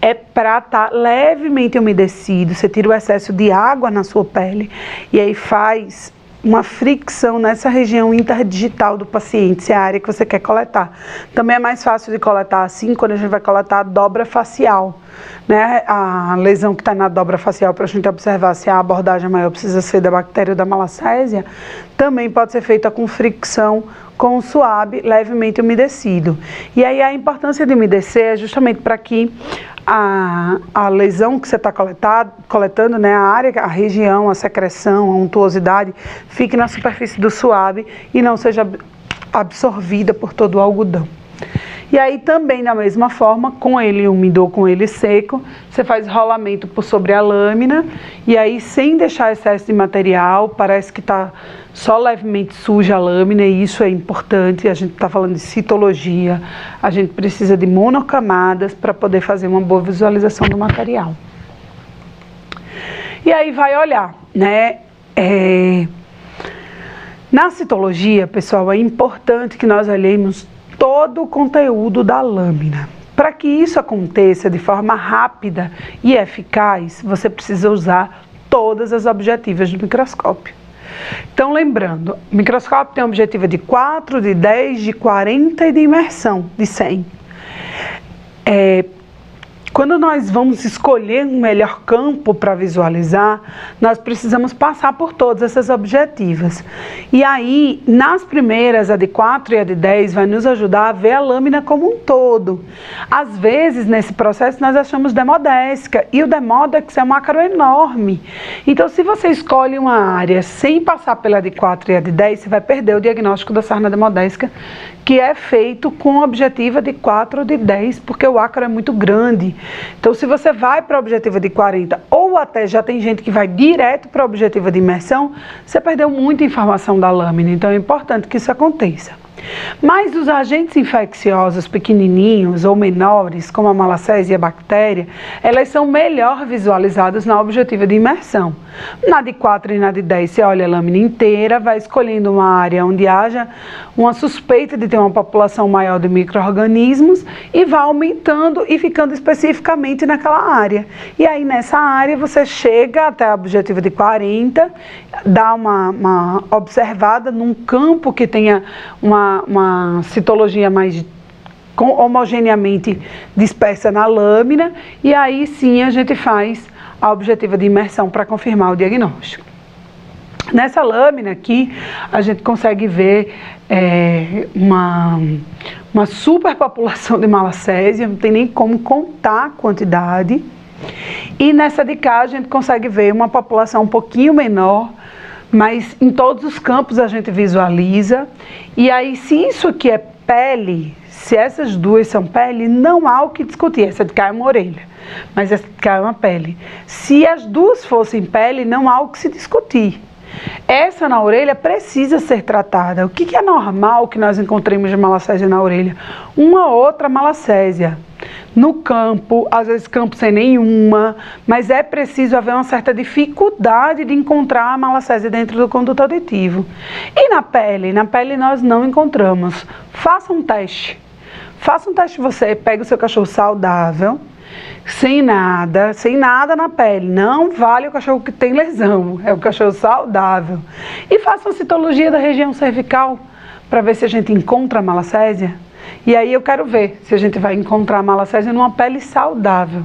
É para estar levemente umedecido. Você tira o excesso de água na sua pele e aí faz uma fricção nessa região interdigital do paciente, se é a área que você quer coletar. Também é mais fácil de coletar assim quando a gente vai coletar a dobra facial, né? A lesão que está na dobra facial, para a gente observar se a abordagem maior precisa ser da bactéria ou da malacésia, também pode ser feita com fricção com o swab levemente umedecido. E aí a importância de umedecer é justamente para que a lesão que você está coletando, né, a área, a região, a secreção, a untuosidade, fique na superfície do swab e não seja absorvida por todo o algodão. E aí também da mesma forma, com ele úmido ou com ele seco, você faz rolamento por sobre a lâmina e aí sem deixar excesso de material, parece que está só levemente suja a lâmina e isso é importante, a gente está falando de citologia, a gente precisa de monocamadas para poder fazer uma boa visualização do material. E aí vai olhar, né? Na citologia, pessoal, é importante que nós olhemos todo o conteúdo da lâmina. Para que isso aconteça de forma rápida e eficaz, você precisa usar todas as objetivas do microscópio. Então, lembrando, o microscópio tem objetiva de 4, de 10, de 40 e de imersão, de 100. Quando nós vamos escolher um melhor campo para visualizar, nós precisamos passar por todas essas objetivas. E aí, nas primeiras, a de 4 e a de 10, vai nos ajudar a ver a lâmina como um todo. Às vezes, nesse processo, nós achamos demodésica, e o demódex é um ácaro enorme. Então, se você escolhe uma área sem passar pela de 4 e a de 10, você vai perder o diagnóstico da sarna demodésica, que é feito com objetiva de 4 ou de 10, porque o ácaro é muito grande. Então, se você vai para a objetiva de 40, ou até já tem gente que vai direto para a objetiva de imersão, você perdeu muita informação da lâmina, então é importante que isso aconteça. Mas os agentes infecciosos pequenininhos ou menores, como a malacésia e a bactéria, elas são melhor visualizadas na objetiva de imersão. Na de 4 e na de 10, você olha a lâmina inteira, vai escolhendo uma área onde haja uma suspeita de ter uma população maior de micro-organismos e vai aumentando e ficando especificamente naquela área. E aí nessa área você chega até a objetiva de 40, dá uma observada num campo que tenha uma citologia mais homogeneamente dispersa na lâmina, e aí sim a gente faz a objetiva de imersão para confirmar o diagnóstico. Nessa lâmina aqui, a gente consegue ver uma superpopulação de malacésia, não tem nem como contar a quantidade. E nessa de cá, a gente consegue ver uma população um pouquinho menor, mas em todos os campos a gente visualiza. E aí, se isso aqui é pele, se essas duas são pele, não há o que discutir. Essa de cá é uma orelha, mas essa de cá é uma pele. Se as duas fossem pele, não há o que se discutir. Essa na orelha precisa ser tratada. O que é normal que nós encontremos de malacésia na orelha? Uma outra malacésia. No campo, às vezes campo sem nenhuma, mas é preciso haver uma certa dificuldade de encontrar a malacésia dentro do conduto auditivo. E na pele? Na pele nós não encontramos. Faça um teste. Faça um teste você, pega o seu cachorro saudável, sem nada na pele. Não vale o cachorro que tem lesão, é o cachorro saudável. E faça uma citologia da região cervical para ver se a gente encontra a malacésia. E aí eu quero ver se a gente vai encontrar a malacésia numa pele saudável.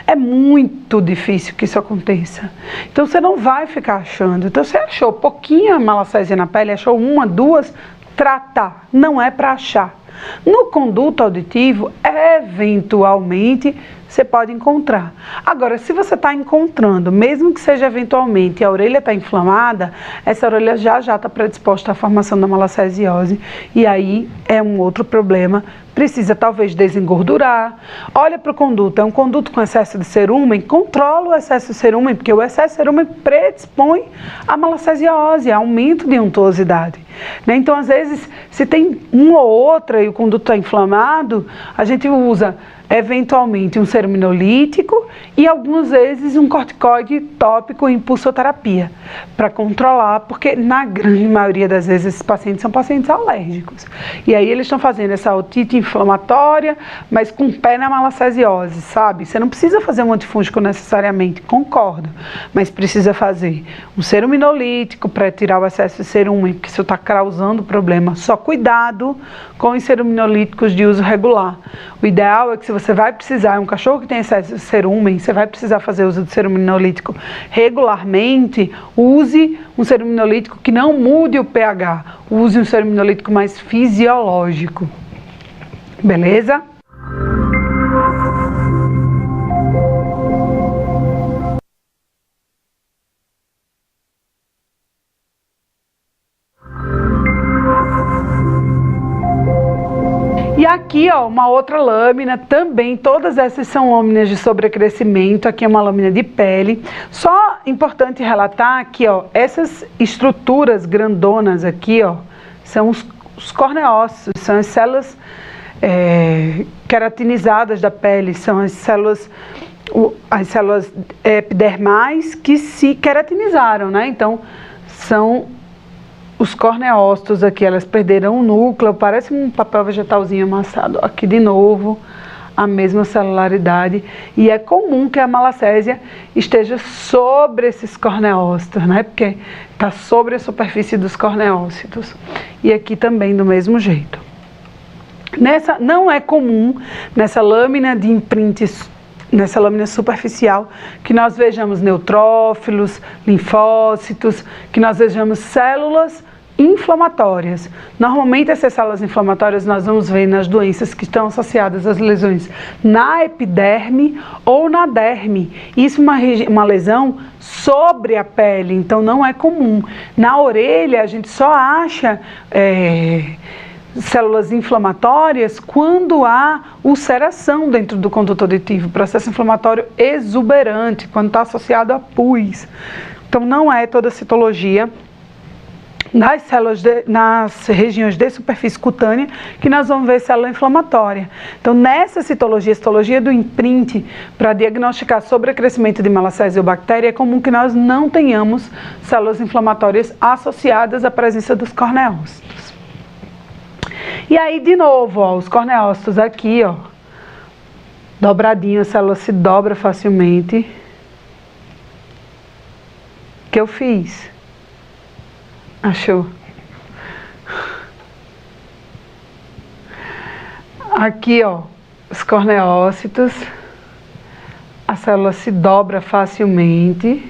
É muito difícil que isso aconteça. Então você não vai ficar achando. Então você achou pouquinha malacésia na pele, achou uma, duas, tratar. Não é para achar. No conduto auditivo, eventualmente, você pode encontrar. Agora, se você está encontrando, mesmo que seja eventualmente, a orelha está inflamada, essa orelha já está predisposta à formação da malacesiose. E aí é um outro problema. Precisa talvez desengordurar. Olha para o conduto, é um conduto com excesso de cerúmen, controla o excesso de cerúmen, porque o excesso de cerúmen predispõe à malacesiose, a aumento de untuosidade. Então, às vezes, se tem uma ou outra e o conduto está inflamado, a gente usa eventualmente um ceruminolítico e algumas vezes um corticoide tópico em pulsoterapia para controlar, porque na grande maioria das vezes esses pacientes são pacientes alérgicos. E aí eles estão fazendo essa otite inflamatória, mas com pé na malacesiose, sabe? Você não precisa fazer um antifúngico necessariamente, concordo, mas precisa fazer um ceruminolítico para tirar o excesso de cerúmen, porque isso está causando problema. Só cuidado com os ceruminolíticos de uso regular. O ideal é que se você vai precisar, um cachorro que tem excesso de cerúmen, você vai precisar fazer uso de ceruminolítico regularmente, use um ceruminolítico que não mude o pH, use um ceruminolítico mais fisiológico. Beleza? E aqui, ó, uma outra lâmina também, todas essas são lâminas de sobrecrescimento, aqui é uma lâmina de pele. Só importante relatar que, ó, essas estruturas grandonas aqui, ó, são os corneócitos, são as células queratinizadas da pele, são as células epidermais que se queratinizaram, né? Então, são os corneócitos aqui, elas perderam o núcleo, parece um papel vegetalzinho amassado. Aqui de novo, a mesma celularidade. E é comum que a malacésia esteja sobre esses corneócitos, né? Porque está sobre a superfície dos corneócitos. E aqui também do mesmo jeito. Não é comum nessa lâmina de imprints, nessa lâmina superficial, que nós vejamos neutrófilos, linfócitos, que nós vejamos células inflamatórias. Normalmente essas células inflamatórias nós vamos ver nas doenças que estão associadas às lesões na epiderme ou na derme. Isso é uma lesão sobre a pele, então não é comum. Na orelha a gente só acha células inflamatórias quando há ulceração dentro do conduto auditivo, processo inflamatório exuberante, quando está associado a pus. Então não é toda a citologia nas células nas regiões de superfície cutânea que nós vamos ver célula inflamatória. Então nessa citologia do imprint para diagnosticar sobrecrescimento de malacésia ou bactéria, é comum que nós não tenhamos células inflamatórias associadas à presença dos corneócitos. E aí, de novo, ó, os corneócitos aqui, ó, dobradinho, a célula se dobra facilmente. O que eu fiz? Achou? Aqui, ó, os corneócitos, a célula se dobra facilmente.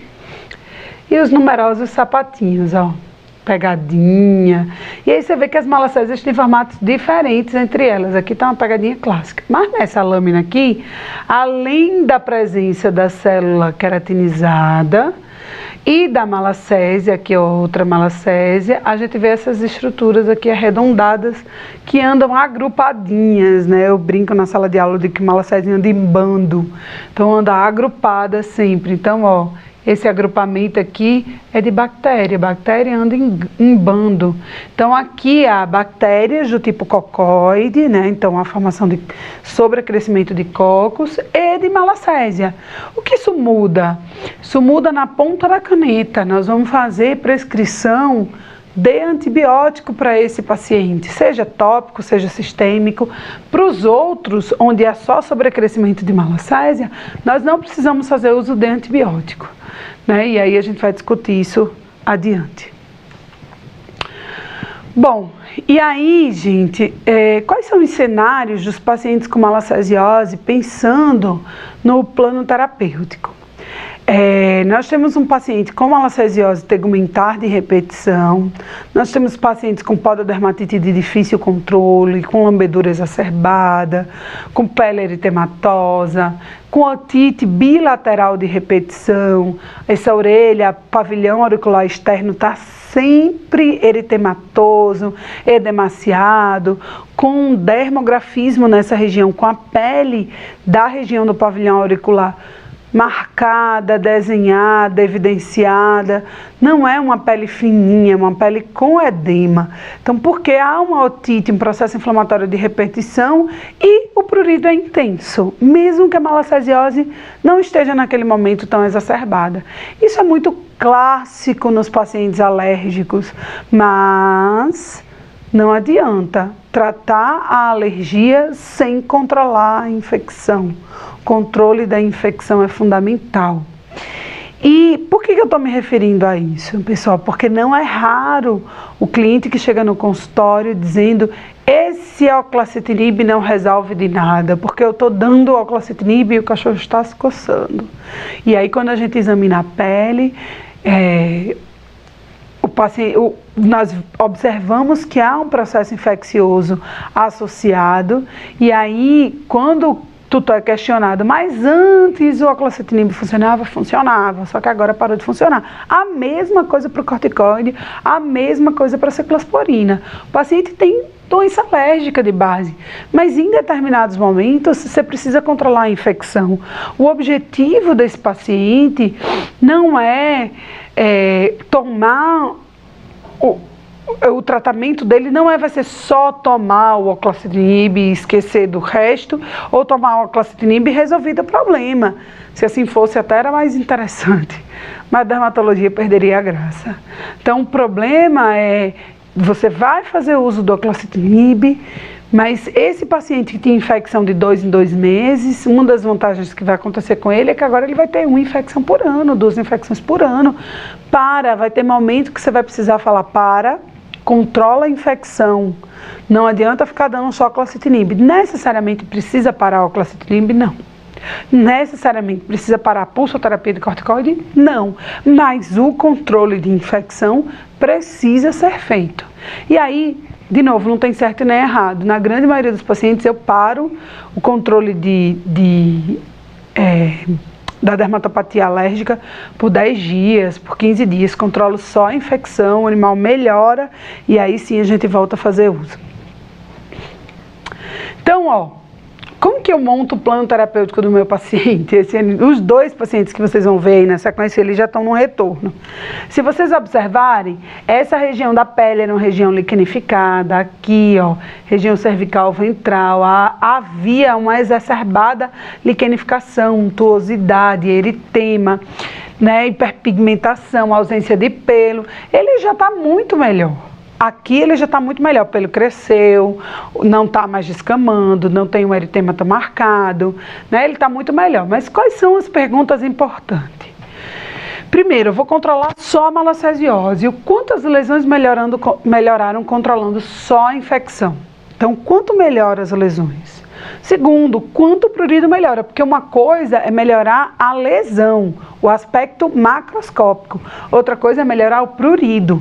E os numerosos sapatinhos, ó. Pegadinha. E aí você vê que as malacésias têm formatos diferentes entre elas. Aqui está uma pegadinha clássica. Mas nessa lâmina aqui, além da presença da célula queratinizada e da malacésia, que é outra malacésia, a gente vê essas estruturas aqui arredondadas que andam agrupadinhas, né? Eu brinco na sala de aula de que malacésia anda em bando. Então anda agrupada sempre. Então, ó, esse agrupamento aqui é de bactéria. Bactéria anda em bando. Então aqui há bactérias do tipo coccoide, né? Então a formação de sobrecrescimento de cocos e de malacésia. O que isso muda? Isso muda na ponta da caneta. Nós vamos fazer prescrição de antibiótico para esse paciente, seja tópico, seja sistêmico. Para os outros, onde é só sobrecrescimento de malacésia, nós não precisamos fazer uso de antibiótico, né? E aí a gente vai discutir isso adiante. Bom, e aí, gente, quais são os cenários dos pacientes com malacesiose pensando no plano terapêutico? Nós temos um paciente com malacesiose tegumentar de repetição, nós temos pacientes com pododermatite de difícil controle, com lambedura exacerbada, com pele eritematosa, com otite bilateral de repetição, essa orelha, pavilhão auricular externo está sempre eritematoso, edemaciado, com um dermografismo nessa região, com a pele da região do pavilhão auricular marcada, desenhada, evidenciada, não é uma pele fininha, é uma pele com edema. Então, porque há uma otite, um processo inflamatório de repetição e o prurido é intenso, mesmo que a malacesiose não esteja naquele momento tão exacerbada. Isso é muito clássico nos pacientes alérgicos, mas não adianta tratar a alergia sem controlar a infecção. O controle da infecção é fundamental. E por que eu estou me referindo a isso, pessoal? Porque não é raro o cliente que chega no consultório dizendo: esse oclacitinib não resolve de nada, porque eu estou dando oclacitinib e o cachorro está se coçando. E aí quando a gente examina a pele, nós observamos que há um processo infeccioso associado, e aí quando o tutor é questionado, mas antes o oclacitinib funcionava, só que agora parou de funcionar. A mesma coisa para o corticoide, a mesma coisa para a ciclosporina. O paciente tem doença alérgica de base, mas em determinados momentos você precisa controlar a infecção. O objetivo desse paciente não é tomar o tratamento dele vai ser só tomar o oclacitinib e esquecer do resto, ou tomar o oclacitinib e resolvido o problema. Se assim fosse, até era mais interessante, mas a dermatologia perderia a graça. Então o problema é, você vai fazer uso do oclacitinib, mas esse paciente que tinha infecção de 2 em 2 meses, uma das vantagens que vai acontecer com ele é que agora ele vai ter uma infecção por ano, 2 infecções por ano. Vai ter momento que você vai precisar falar: controla a infecção. Não adianta ficar dando só oclacitinib. Necessariamente precisa parar o oclacitinib? Não. Necessariamente precisa parar a pulsoterapia de corticoide? Não. Mas o controle de infecção precisa ser feito. E aí, de novo, não tem certo nem errado. Na grande maioria dos pacientes eu paro o controle da dermatopatia alérgica por 10 dias, por 15 dias, controlo só a infecção, o animal melhora e aí sim a gente volta a fazer uso. Então, como que eu monto o plano terapêutico do meu paciente? Os 2 pacientes que vocês vão ver aí na sequência, eles já estão no retorno. Se vocês observarem, essa região da pele era uma região liquenificada, aqui, região cervical ventral, havia uma exacerbada liquenificação, untuosidade, eritema, né, hiperpigmentação, ausência de pelo. Ele já está muito melhor. Aqui ele já está muito melhor, o pelo cresceu, não está mais descamando, não tem um eritema tão marcado, né? Ele está muito melhor. Mas quais são as perguntas importantes? Primeiro, eu vou controlar só a malacesiose. Quantas lesões melhoraram controlando só a infecção? Então, quanto melhora as lesões? Segundo, quanto o prurido melhora? Porque uma coisa é melhorar a lesão, o aspecto macroscópico. Outra coisa é melhorar o prurido.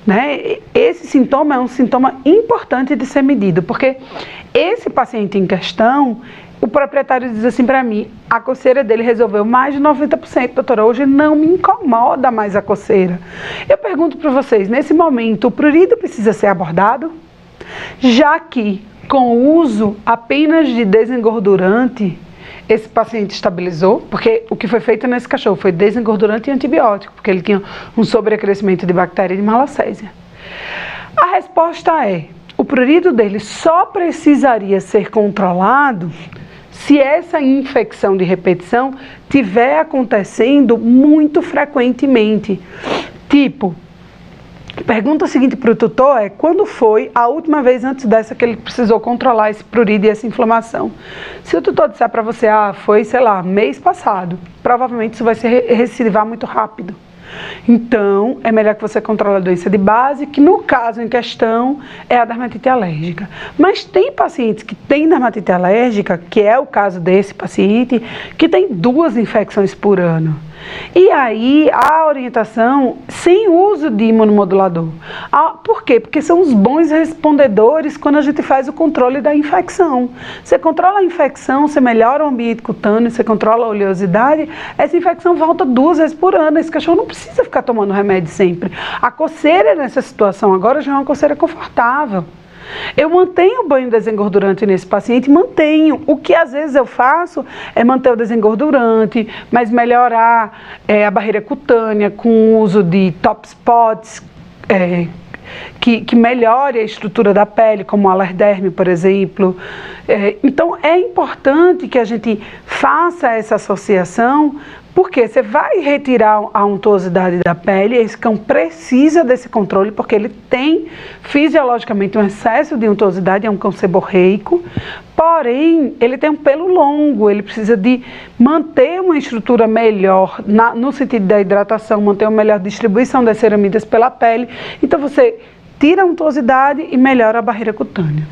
Né? Esse sintoma é um sintoma importante de ser medido, porque esse paciente em questão, o proprietário diz assim para mim: a coceira dele resolveu mais de 90%, doutora, hoje não me incomoda mais a coceira. Eu pergunto para vocês, nesse momento, o prurido precisa ser abordado? Já que com o uso apenas de desengordurante, esse paciente estabilizou, porque o que foi feito nesse cachorro foi desengordurante e antibiótico, porque ele tinha um sobrecrescimento de bactéria de malacésia. A resposta é, o prurido dele só precisaria ser controlado se essa infecção de repetição estiver acontecendo muito frequentemente. Tipo, pergunta seguinte para o tutor é, quando foi a última vez antes dessa que ele precisou controlar esse prurido e essa inflamação? Se o tutor disser para você, foi, sei lá, mês passado, provavelmente isso vai se recidivar muito rápido. Então, é melhor que você controle a doença de base, que no caso em questão é a dermatite alérgica. Mas tem pacientes que têm dermatite alérgica, que é o caso desse paciente, que tem 2 infecções por ano. E aí, a orientação sem uso de imunomodulador. Por quê? Porque são os bons respondedores quando a gente faz o controle da infecção. Você controla a infecção, você melhora o ambiente cutâneo, você controla a oleosidade, essa infecção volta 2 vezes por ano. Esse cachorro não precisa ficar tomando remédio sempre. A coceira nessa situação agora já é uma coceira confortável. Eu mantenho o banho desengordurante nesse paciente, mantenho. O que às vezes eu faço é manter o desengordurante, mas melhorar a barreira cutânea com o uso de top spots, que melhore a estrutura da pele, como o alerderme, por exemplo. Então é importante que a gente faça essa associação, porque você vai retirar a untuosidade da pele, esse cão precisa desse controle, porque ele tem fisiologicamente um excesso de untuosidade, é um cão seborreico, porém ele tem um pelo longo, ele precisa de manter uma estrutura melhor, no sentido da hidratação, manter uma melhor distribuição das ceramidas pela pele, então você tira a untuosidade e melhora a barreira cutânea.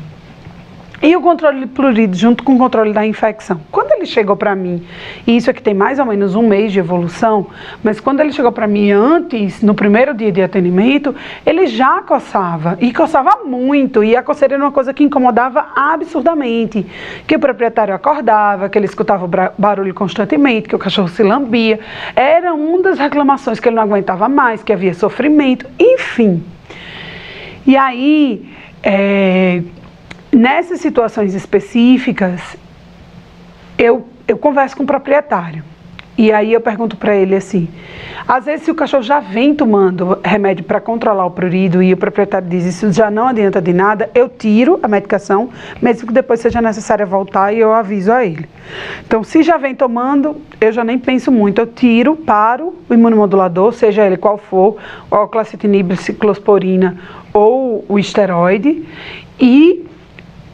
E o controle de prurido junto com o controle da infecção. Quando ele chegou para mim, e isso aqui tem mais ou menos 1 mês de evolução, mas quando ele chegou para mim antes, no primeiro dia de atendimento, ele já coçava, e coçava muito, e a coceira era uma coisa que incomodava absurdamente, que o proprietário acordava, que ele escutava barulho constantemente, que o cachorro se lambia, era uma das reclamações que ele não aguentava mais, que havia sofrimento, enfim. E aí, nessas situações específicas, eu converso com o proprietário. E aí eu pergunto para ele assim, às vezes se o cachorro já vem tomando remédio para controlar o prurido e o proprietário diz isso já não adianta de nada, eu tiro a medicação, mesmo que depois seja necessário voltar e eu aviso a ele. Então se já vem tomando, eu já nem penso muito, eu tiro, paro o imunomodulador, seja ele qual for, o oclacitinib, ciclosporina ou o esteroide, e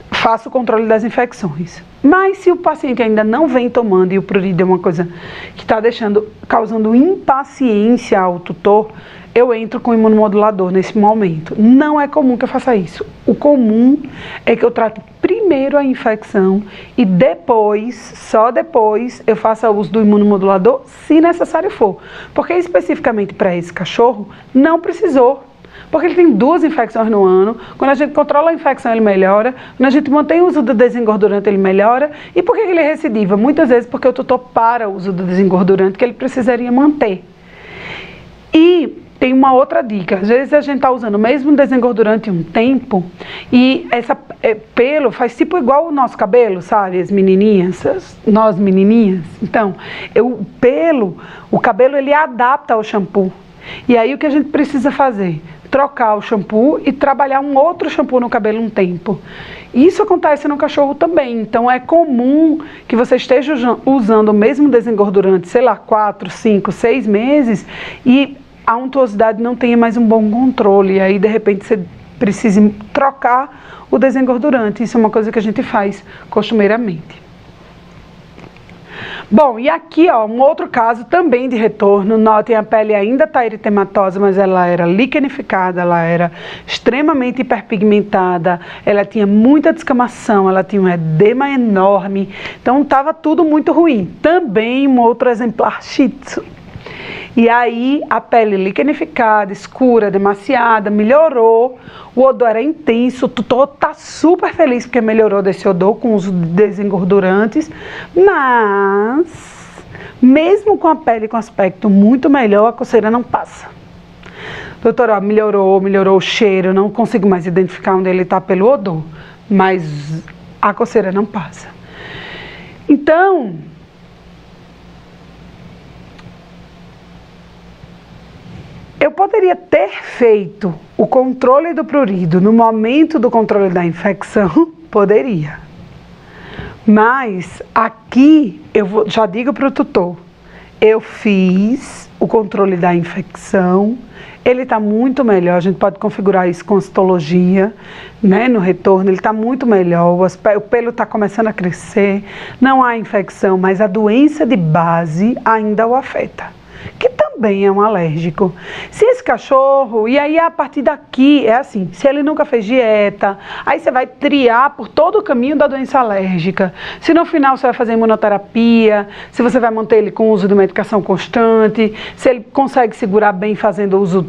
faço o controle das infecções. Mas se o paciente ainda não vem tomando e o prurido é uma coisa que está causando impaciência ao tutor, eu entro com o imunomodulador nesse momento. Não é comum que eu faça isso. O comum é que eu trate primeiro a infecção e depois, só depois, eu faça uso do imunomodulador, se necessário for. Porque especificamente para esse cachorro, não precisou. Porque ele tem 2 infecções no ano, quando a gente controla a infecção ele melhora, quando a gente mantém o uso do desengordurante ele melhora, e por que ele recidiva? Muitas vezes porque o tutor para o uso do desengordurante que ele precisaria manter. E tem uma outra dica, às vezes a gente está usando o mesmo desengordurante um tempo, e pelo faz tipo igual o nosso cabelo, sabe, as menininhas, nós menininhas, então, o cabelo ele adapta ao shampoo, e aí o que a gente precisa fazer? Trocar o shampoo e trabalhar um outro shampoo no cabelo um tempo. Isso acontece no cachorro também, então é comum que você esteja usando o mesmo desengordurante, sei lá, 4, 5, 6 meses e a untuosidade não tenha mais um bom controle, e aí de repente você precisa trocar o desengordurante. Isso é uma coisa que a gente faz costumeiramente. Bom, e aqui ó, um outro caso também de retorno. Notem, a pele ainda está eritematosa, mas ela era liquenificada, ela era extremamente hiperpigmentada, ela tinha muita descamação, ela tinha um edema enorme, então estava tudo muito ruim. Também um outro exemplar Shih Tzu. E aí a pele liquenificada, escura, demasiada, melhorou, o odor era intenso, o tutor tá super feliz porque melhorou desse odor com o uso de desengordurantes, mas mesmo com a pele com aspecto muito melhor, a coceira não passa. Doutor, ó, melhorou o cheiro, não consigo mais identificar onde ele está pelo odor, mas a coceira não passa. Então, eu poderia ter feito o controle do prurido no momento do controle da infecção, poderia. Mas aqui já digo para o tutor, eu fiz o controle da infecção, ele está muito melhor, a gente pode configurar isso com citologia, né, no retorno, ele está muito melhor, o pelo está começando a crescer, não há infecção, mas a doença de base ainda o afeta, que também é um alérgico. Se esse cachorro, e aí a partir daqui, é assim, se ele nunca fez dieta, aí você vai triar por todo o caminho da doença alérgica. Se no final você vai fazer imunoterapia, se você vai manter ele com uso de medicação constante, se ele consegue segurar bem fazendo uso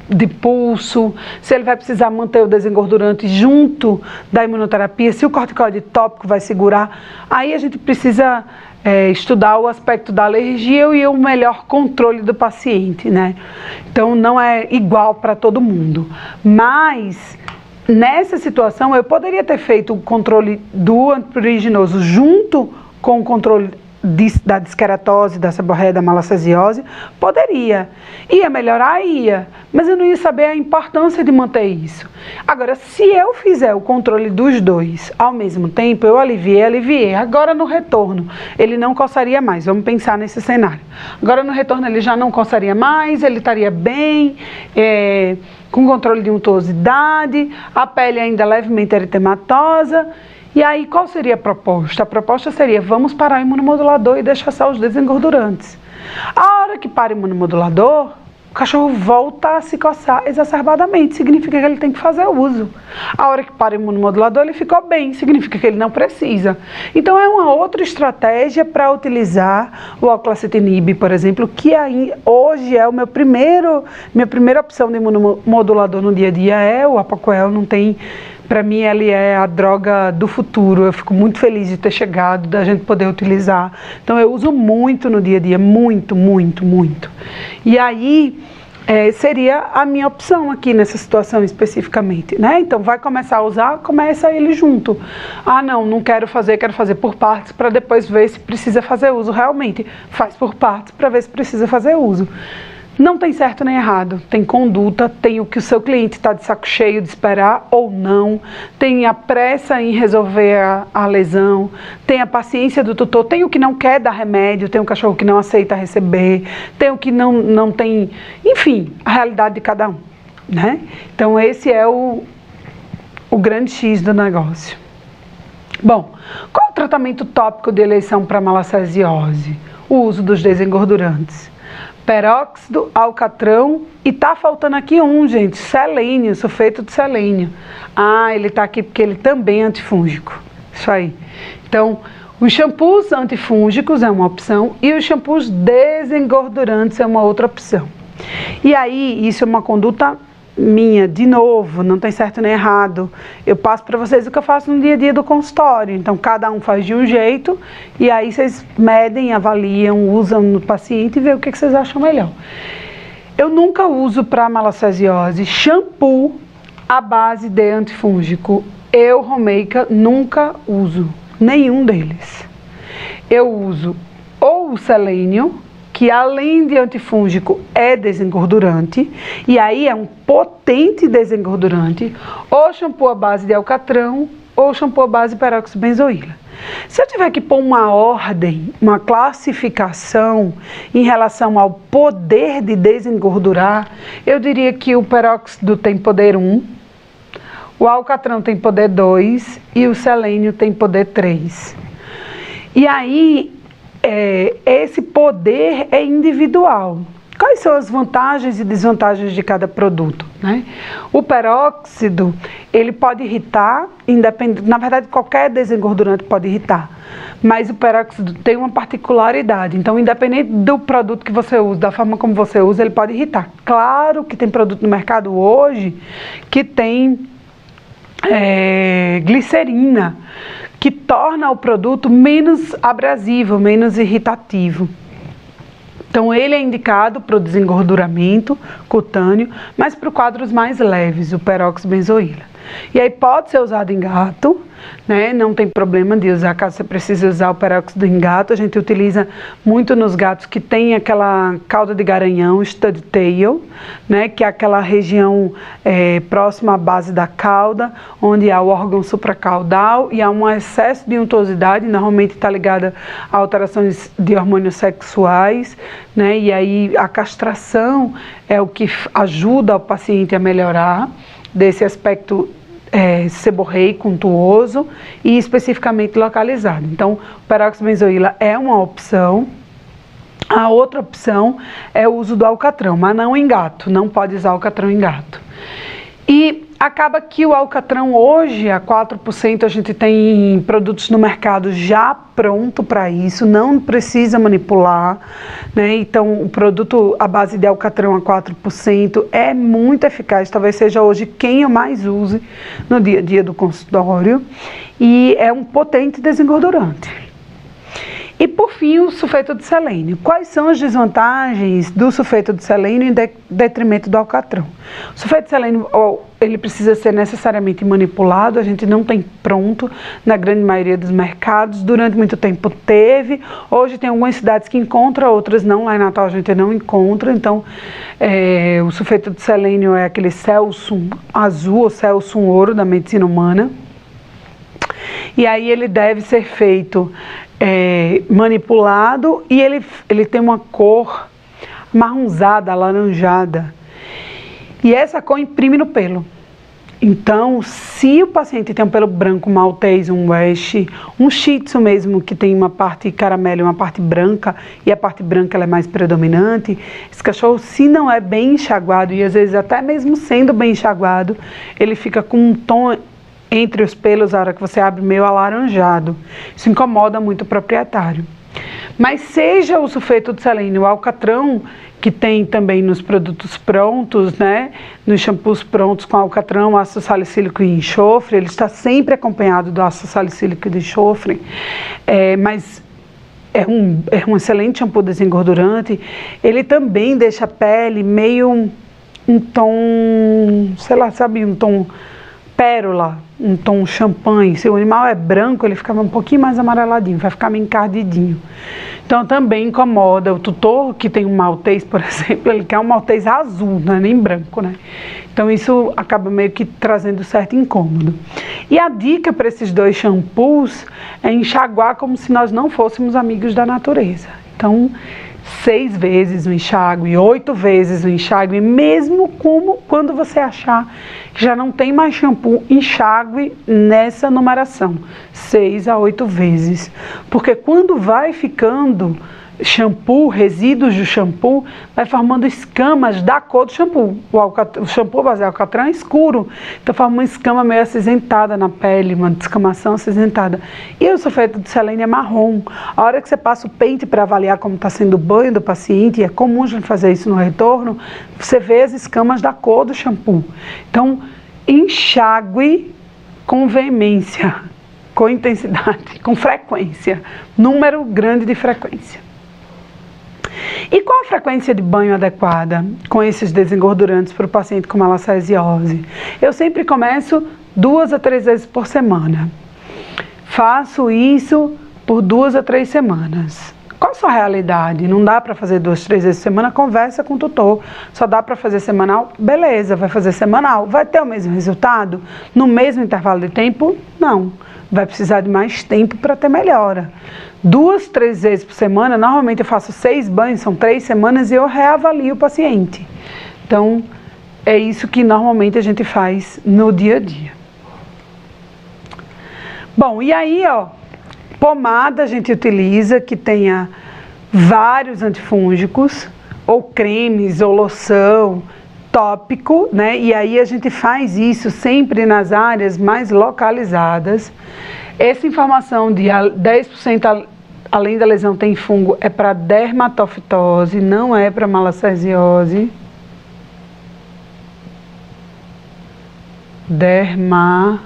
de pulso, se ele vai precisar manter o desengordurante junto da imunoterapia, se o corticoide tópico vai segurar, aí a gente precisa estudar o aspecto da alergia e o melhor controle do paciente, né? Então não é igual para todo mundo, mas nessa situação eu poderia ter feito o controle do antipruriginoso junto com o controle da disqueratose, da seborreia, da malacesiose, poderia. Ia melhorar? Ia. Mas eu não ia saber a importância de manter isso. Agora, se eu fizer o controle dos dois ao mesmo tempo, eu aliviei. Agora no retorno, ele não coçaria mais. Vamos pensar nesse cenário. Agora no retorno ele já não coçaria mais, ele estaria bem, com controle de untuosidade, a pele ainda levemente eritematosa. E aí, qual seria a proposta? A proposta seria, vamos parar o imunomodulador e deixar só os desengordurantes. A hora que para o imunomodulador, o cachorro volta a se coçar exacerbadamente, significa que ele tem que fazer uso. A hora que para o imunomodulador, ele ficou bem, significa que ele não precisa. Então, é uma outra estratégia para utilizar o oclacitinib, por exemplo, que hoje é minha primeira opção de imunomodulador no dia a dia, é o Apoquel, não tem... Para mim, ele é a droga do futuro. Eu fico muito feliz de ter chegado, da gente poder utilizar. Então, eu uso muito no dia a dia, muito. E aí, seria a minha opção aqui nessa situação especificamente, né? Então, vai começar a usar, começa ele junto. Ah, não quero fazer por partes, para depois ver se precisa fazer uso realmente. Faz por partes para ver se precisa fazer uso. Não tem certo nem errado, tem conduta, tem o que o seu cliente está de saco cheio de esperar ou não, tem a pressa em resolver a lesão, tem a paciência do tutor, tem o que não quer dar remédio, tem o cachorro que não aceita receber, tem o que não tem, enfim, a realidade de cada um, né? Então esse é o grande X do negócio. Bom, qual é o tratamento tópico de eleição para malacesiose? O uso dos desengordurantes. Peróxido, alcatrão e tá faltando aqui gente, selênio, sulfeto de selênio. Ah, ele tá aqui porque ele também é antifúngico. Isso aí. Então, os shampoos antifúngicos é uma opção e os shampoos desengordurantes é uma outra opção. E aí, isso é uma conduta minha, de novo, não tem certo nem errado. Eu passo para vocês o que eu faço no dia a dia do consultório. Então, cada um faz de um jeito e aí vocês medem, avaliam, usam no paciente e vê o que vocês acham melhor. Eu nunca uso para malacesiose shampoo à base de antifúngico. Eu, Romeica, nunca uso nenhum deles. Eu uso ou o selênio, que além de antifúngico é desengordurante, e aí é um potente desengordurante, ou shampoo à base de alcatrão, ou shampoo à base de peróxibenzoíla. Se eu tiver que pôr uma ordem, uma classificação em relação ao poder de desengordurar, eu diria que o peróxido tem poder 1, o alcatrão tem poder 2 e o selênio tem poder 3. E aí, esse poder é individual. Quais são as vantagens e desvantagens de cada produto, né? O peróxido, ele pode irritar, na verdade qualquer desengordurante pode irritar, mas o peróxido tem uma particularidade, então independente do produto que você usa, da forma como você usa, ele pode irritar. Claro que tem produto no mercado hoje que tem glicerina, que torna o produto menos abrasivo, menos irritativo. Então, ele é indicado para o desengorduramento cutâneo, mas para quadros mais leves, o peróxibenzoíla. E aí pode ser usado em gato, né? Não tem problema de usar, caso você precise usar o peróxido em gato. A gente utiliza muito nos gatos que tem aquela cauda de garanhão, stud tail, né? Que é aquela região próxima à base da cauda, onde há o órgão supracaudal e há um excesso de untuosidade, normalmente está ligada a alterações de hormônios sexuais, né? E aí a castração é o que ajuda o paciente a melhorar desse aspecto seborreico, untuoso e especificamente localizado. Então, o peróxido de benzoíla é uma opção. A outra opção é o uso do alcatrão, mas não em gato, não pode usar alcatrão em gato. E acaba que o alcatrão hoje, a 4%, a gente tem produtos no mercado já pronto para isso, não precisa manipular, né? Então, o produto à base de alcatrão a 4% é muito eficaz, talvez seja hoje quem eu mais use no dia a dia do consultório, e é um potente desengordurante. E por fim, o sulfeto de selênio. Quais são as desvantagens do sulfeto de selênio em detrimento do alcatrão? O sulfeto de selênio, ele precisa ser necessariamente manipulado, a gente não tem pronto na grande maioria dos mercados, durante muito tempo teve, hoje tem algumas cidades que encontram, outras não, lá em Natal a gente não encontra, então o sulfeto de selênio é aquele Celsum azul ou Celsum ouro da medicina humana, e aí ele deve ser feito manipulado e ele tem uma cor marronzada, alaranjada. E essa cor imprime no pelo. Então, se o paciente tem um pelo branco, um maltese, um Welsh, um Shih Tzu mesmo, que tem uma parte caramelo e uma parte branca, e a parte branca ela é mais predominante, esse cachorro, se não é bem enxaguado, e às vezes até mesmo sendo bem enxaguado, ele fica com um tom entre os pelos, a hora que você abre, meio alaranjado. Isso incomoda muito o proprietário. Mas seja o sulfeto de selênio, o alcatrão, que tem também nos produtos prontos, né, nos shampoos prontos com alcatrão, ácido salicílico e enxofre, ele está sempre acompanhado do ácido salicílico e do enxofre, mas é um excelente shampoo desengordurante. Ele também deixa a pele meio um tom, sei lá, sabe, um tom pérola, um tom champanhe. Se o animal é branco, ele fica um pouquinho mais amareladinho, vai ficar meio encardidinho. Então também incomoda. O tutor que tem um maltês, por exemplo, ele quer um maltês azul, não é nem branco, né? Então isso acaba meio que trazendo certo incômodo. E a dica para esses dois shampoos é enxaguar como se nós não fôssemos amigos da natureza. Então, 6 vezes o enxágue, 8 vezes o enxágue, mesmo quando você achar que já não tem mais shampoo, enxágue nessa numeração, 6 a 8 vezes. Porque quando vai ficando shampoo, resíduos do shampoo, vai formando escamas da cor do shampoo. O shampoo baseado em alcatrão é escuro, então forma uma escama meio acinzentada na pele, uma descamação acinzentada. E o sulfeto de selênio é marrom. A hora que você passa o pente para avaliar como está sendo o banho do paciente, e é comum a gente fazer isso no retorno, você vê as escamas da cor do shampoo. Então, enxague com veemência, com intensidade, com frequência, número grande de frequência. E qual a frequência de banho adequada com esses desengordurantes para o paciente com malacesiose? Eu sempre começo 2 a 3 vezes por semana. Faço isso por 2 a 3 semanas. Qual a sua realidade? Não dá para fazer 2, 3 vezes por semana? Conversa com o tutor. Só dá para fazer semanal? Beleza, vai fazer semanal. Vai ter o mesmo resultado? No mesmo intervalo de tempo? Não. Vai precisar de mais tempo para ter melhora. 2, 3 vezes por semana, normalmente eu faço 6 banhos, são 3 semanas e eu reavalio o paciente. Então, é isso que normalmente a gente faz no dia a dia. Bom, e aí, pomada a gente utiliza que tenha vários antifúngicos, ou cremes, ou loção, tópico, né? E aí a gente faz isso sempre nas áreas mais localizadas. Essa informação de 10% além da lesão tem fungo é para dermatofitose, não é para malacesiose. Dermatófito.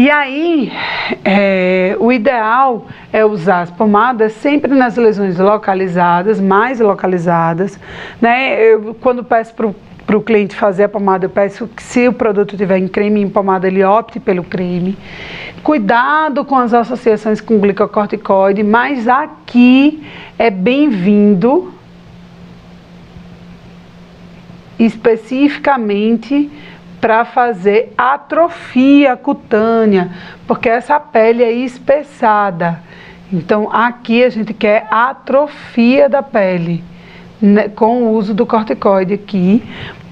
E aí, o ideal é usar as pomadas sempre nas lesões localizadas, mais localizadas, né? Eu, quando peço para o cliente fazer a pomada, eu peço que, se o produto tiver em creme e em pomada, ele opte pelo creme. Cuidado com as associações com glicocorticoide, mas aqui é bem-vindo especificamente para fazer atrofia cutânea, porque essa pele é espessada. Então aqui a gente quer atrofia da pele, né, com o uso do corticoide aqui,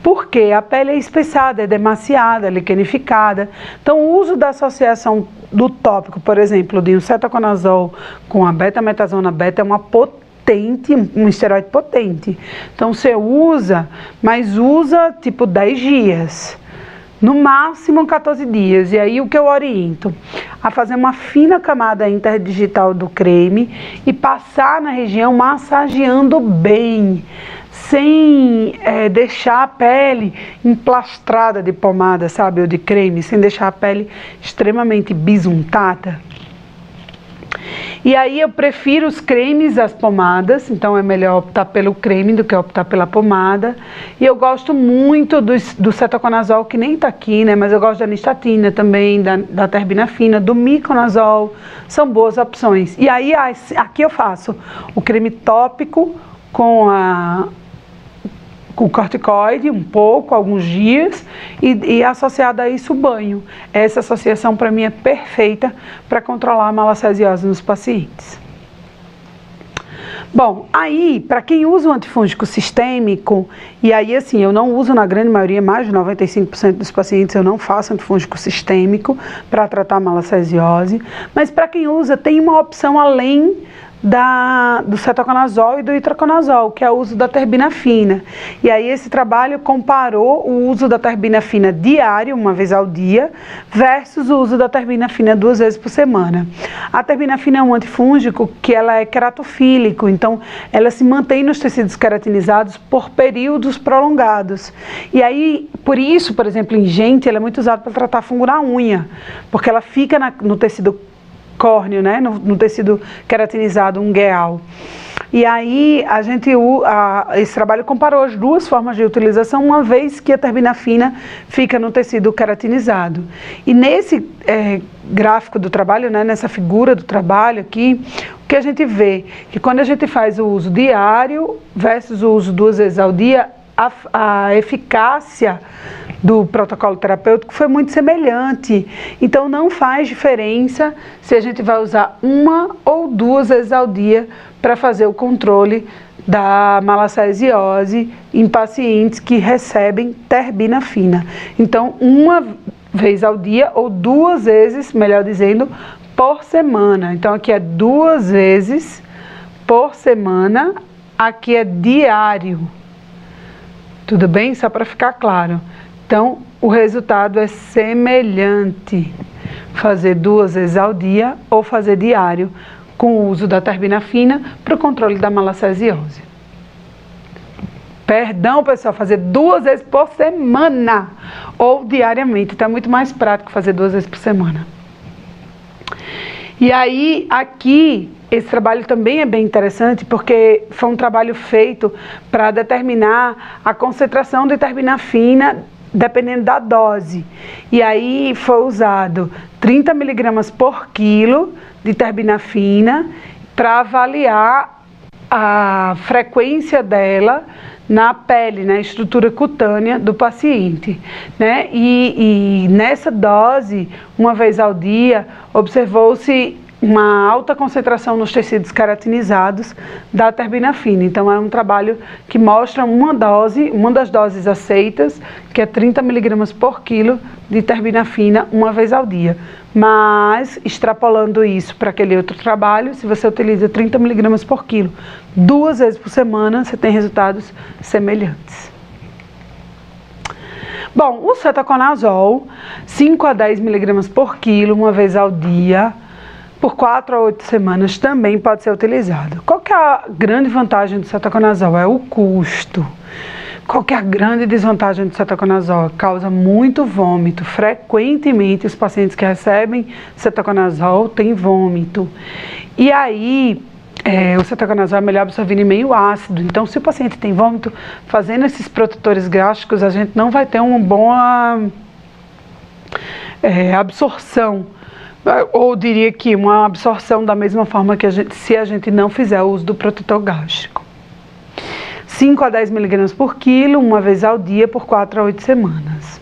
porque a pele é espessada, é demasiada, é liquenificada. Então o uso da associação do tópico, por exemplo, de um cetoconazol com a beta-metasona beta é uma um esteroide potente. Então você usa, mas usa tipo 10 dias. No máximo 14 dias. E aí o que eu oriento? A fazer uma fina camada interdigital do creme e passar na região massageando bem, sem deixar a pele emplastrada de pomada, sabe, ou de creme, sem deixar a pele extremamente bisuntada. E aí eu prefiro os cremes às pomadas, então é melhor optar pelo creme do que optar pela pomada. E eu gosto muito do cetoconazol, que nem tá aqui, né? Mas eu gosto da nistatina também, da terbinafina, do miconazol, são boas opções. E aí aqui eu faço o creme tópico com o corticoide, um pouco, alguns dias, e associado a isso o banho. Essa associação para mim é perfeita para controlar a malacesiose nos pacientes. Bom, aí, para quem usa o antifúngico sistêmico, e aí assim, eu não uso na grande maioria, mais de 95% dos pacientes eu não faço antifúngico sistêmico para tratar a malacesiose, mas para quem usa, tem uma opção além do cetoconazol e do itraconazol, que é o uso da terbinafina. E aí esse trabalho comparou o uso da terbinafina diário, uma vez ao dia, versus o uso da terbinafina 2 vezes por semana. A terbinafina é um antifúngico que ela é queratofílico, então ela se mantém nos tecidos queratinizados por períodos prolongados. E aí, por isso, por exemplo, em gente, ela é muito usada para tratar fungo na unha, porque ela fica no tecido córneo, né, no tecido queratinizado ungueal. E aí esse trabalho comparou as duas formas de utilização, uma vez que a terbinafina fica no tecido queratinizado. E nesse gráfico do trabalho, né, nessa figura do trabalho aqui, o que a gente vê? Que quando a gente faz o uso diário versus o uso 2 vezes ao dia, a eficácia do protocolo terapêutico foi muito semelhante. Então não faz diferença se a gente vai usar 1 ou 2 vezes ao dia para fazer o controle da malacesiose em pacientes que recebem terbinafina. Então 1 vez ao dia ou 2 vezes, melhor dizendo, por semana. Então aqui é 2 vezes por semana, aqui é diário. Tudo bem? Só para ficar claro. Então, o resultado é semelhante. Fazer 2 vezes ao dia ou fazer diário com o uso da terbinafina para o controle da malacesiose. Perdão, pessoal, fazer 2 vezes por semana ou diariamente. Então, é muito mais prático fazer 2 vezes por semana. E aí, aqui, esse trabalho também é bem interessante, porque foi um trabalho feito para determinar a concentração de terbinafina dependendo da dose. E aí foi usado 30 miligramas por quilo de terbinafina para avaliar a frequência dela na pele, na estrutura cutânea do paciente, né? E nessa dose, 1 vez ao dia, observou-se uma alta concentração nos tecidos queratinizados da terbinafina. Então é um trabalho que mostra uma das doses aceitas, que é 30 miligramas por quilo de terbinafina 1 vez ao dia. Mas, extrapolando isso para aquele outro trabalho, se você utiliza 30 miligramas por quilo 2 vezes por semana, você tem resultados semelhantes. Bom, o cetoconazol, 5 a 10 miligramas por quilo 1 vez ao dia, por 4 a 8 semanas também pode ser utilizado. Qual que é a grande vantagem do cetoconazol? É o custo. Qual que é a grande desvantagem do cetoconazol? Causa muito vômito. Frequentemente os pacientes que recebem cetoconazol têm vômito. E aí, o cetoconazol é melhor absorvido em meio ácido. Então, se o paciente tem vômito, fazendo esses protetores gástricos, a gente não vai ter uma boa absorção. Ou diria que uma absorção da mesma forma que se a gente não fizer o uso do protetor gástrico. 5 a 10 mg por quilo, uma vez ao dia, por 4 a 8 semanas.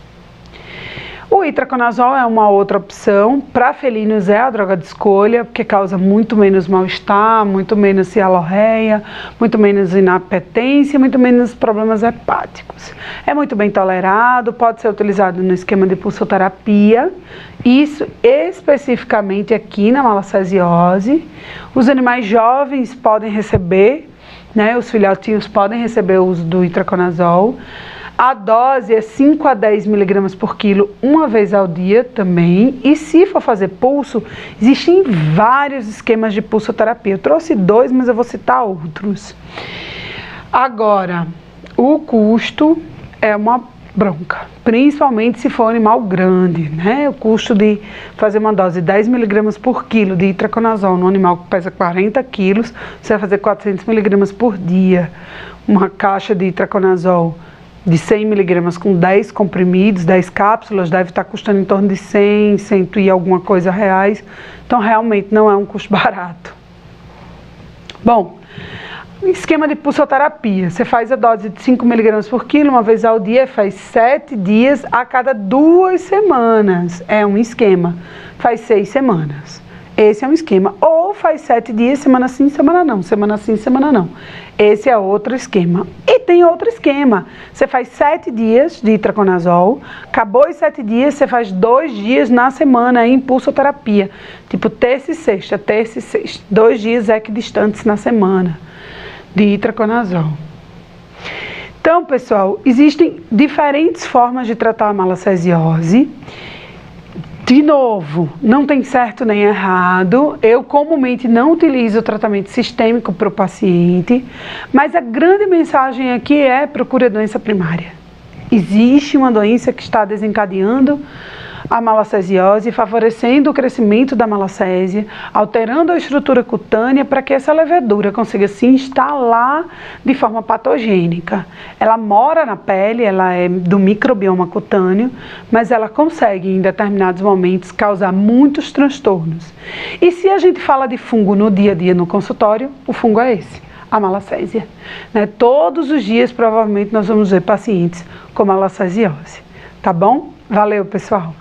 O itraconazol é uma outra opção. Para felinos é a droga de escolha, porque causa muito menos mal-estar, muito menos cialorreia, muito menos inapetência, muito menos problemas hepáticos. É muito bem tolerado, pode ser utilizado no esquema de pulsoterapia, isso especificamente aqui na malacesiose. Os animais jovens podem receber, os filhotinhos podem receber o uso do itraconazol. A dose é 5 a 10 mg por quilo, uma vez ao dia também. E se for fazer pulso, existem vários esquemas de pulsoterapia. Eu trouxe 2, mas eu vou citar outros. Agora, o custo é uma bronca, principalmente se for um animal grande, O custo de fazer uma dose de 10 mg por quilo de itraconazol no animal que pesa 40 quilos, você vai fazer 400 mg por dia. Uma caixa de itraconazol de 100 mg com 10 comprimidos, 10 cápsulas, deve estar custando em torno de 100 e alguma coisa reais. Então, realmente não é um custo barato. Bom, esquema de pulsoterapia. Você faz a dose de 5 mg por quilo, uma vez ao dia, faz 7 dias a cada 2 semanas. É um esquema. Faz 6 semanas. Esse é um esquema. Ou faz 7 dias, semana sim, semana não. Semana sim, semana não. Esse é outro esquema. E tem outro esquema. Você faz 7 dias de itraconazol. Acabou os 7 dias, você faz 2 dias na semana em pulsoterapia. Tipo terça e sexta, terça e sexta. 2 dias equidistantes na semana de itraconazol. Então, pessoal, existem diferentes formas de tratar a malacesiose. De novo, não tem certo nem errado. Eu comumente não utilizo o tratamento sistêmico para o paciente, mas a grande mensagem aqui é: procure a doença primária. Existe uma doença que está desencadeando a malacesiose, favorecendo o crescimento da malacésia, alterando a estrutura cutânea para que essa levedura consiga se instalar de forma patogênica. Ela mora na pele, ela é do microbioma cutâneo, mas ela consegue em determinados momentos causar muitos transtornos. E se a gente fala de fungo no dia a dia no consultório, o fungo é esse, a malacésia. Todos os dias provavelmente nós vamos ver pacientes com malacesiose. Tá bom? Valeu, pessoal!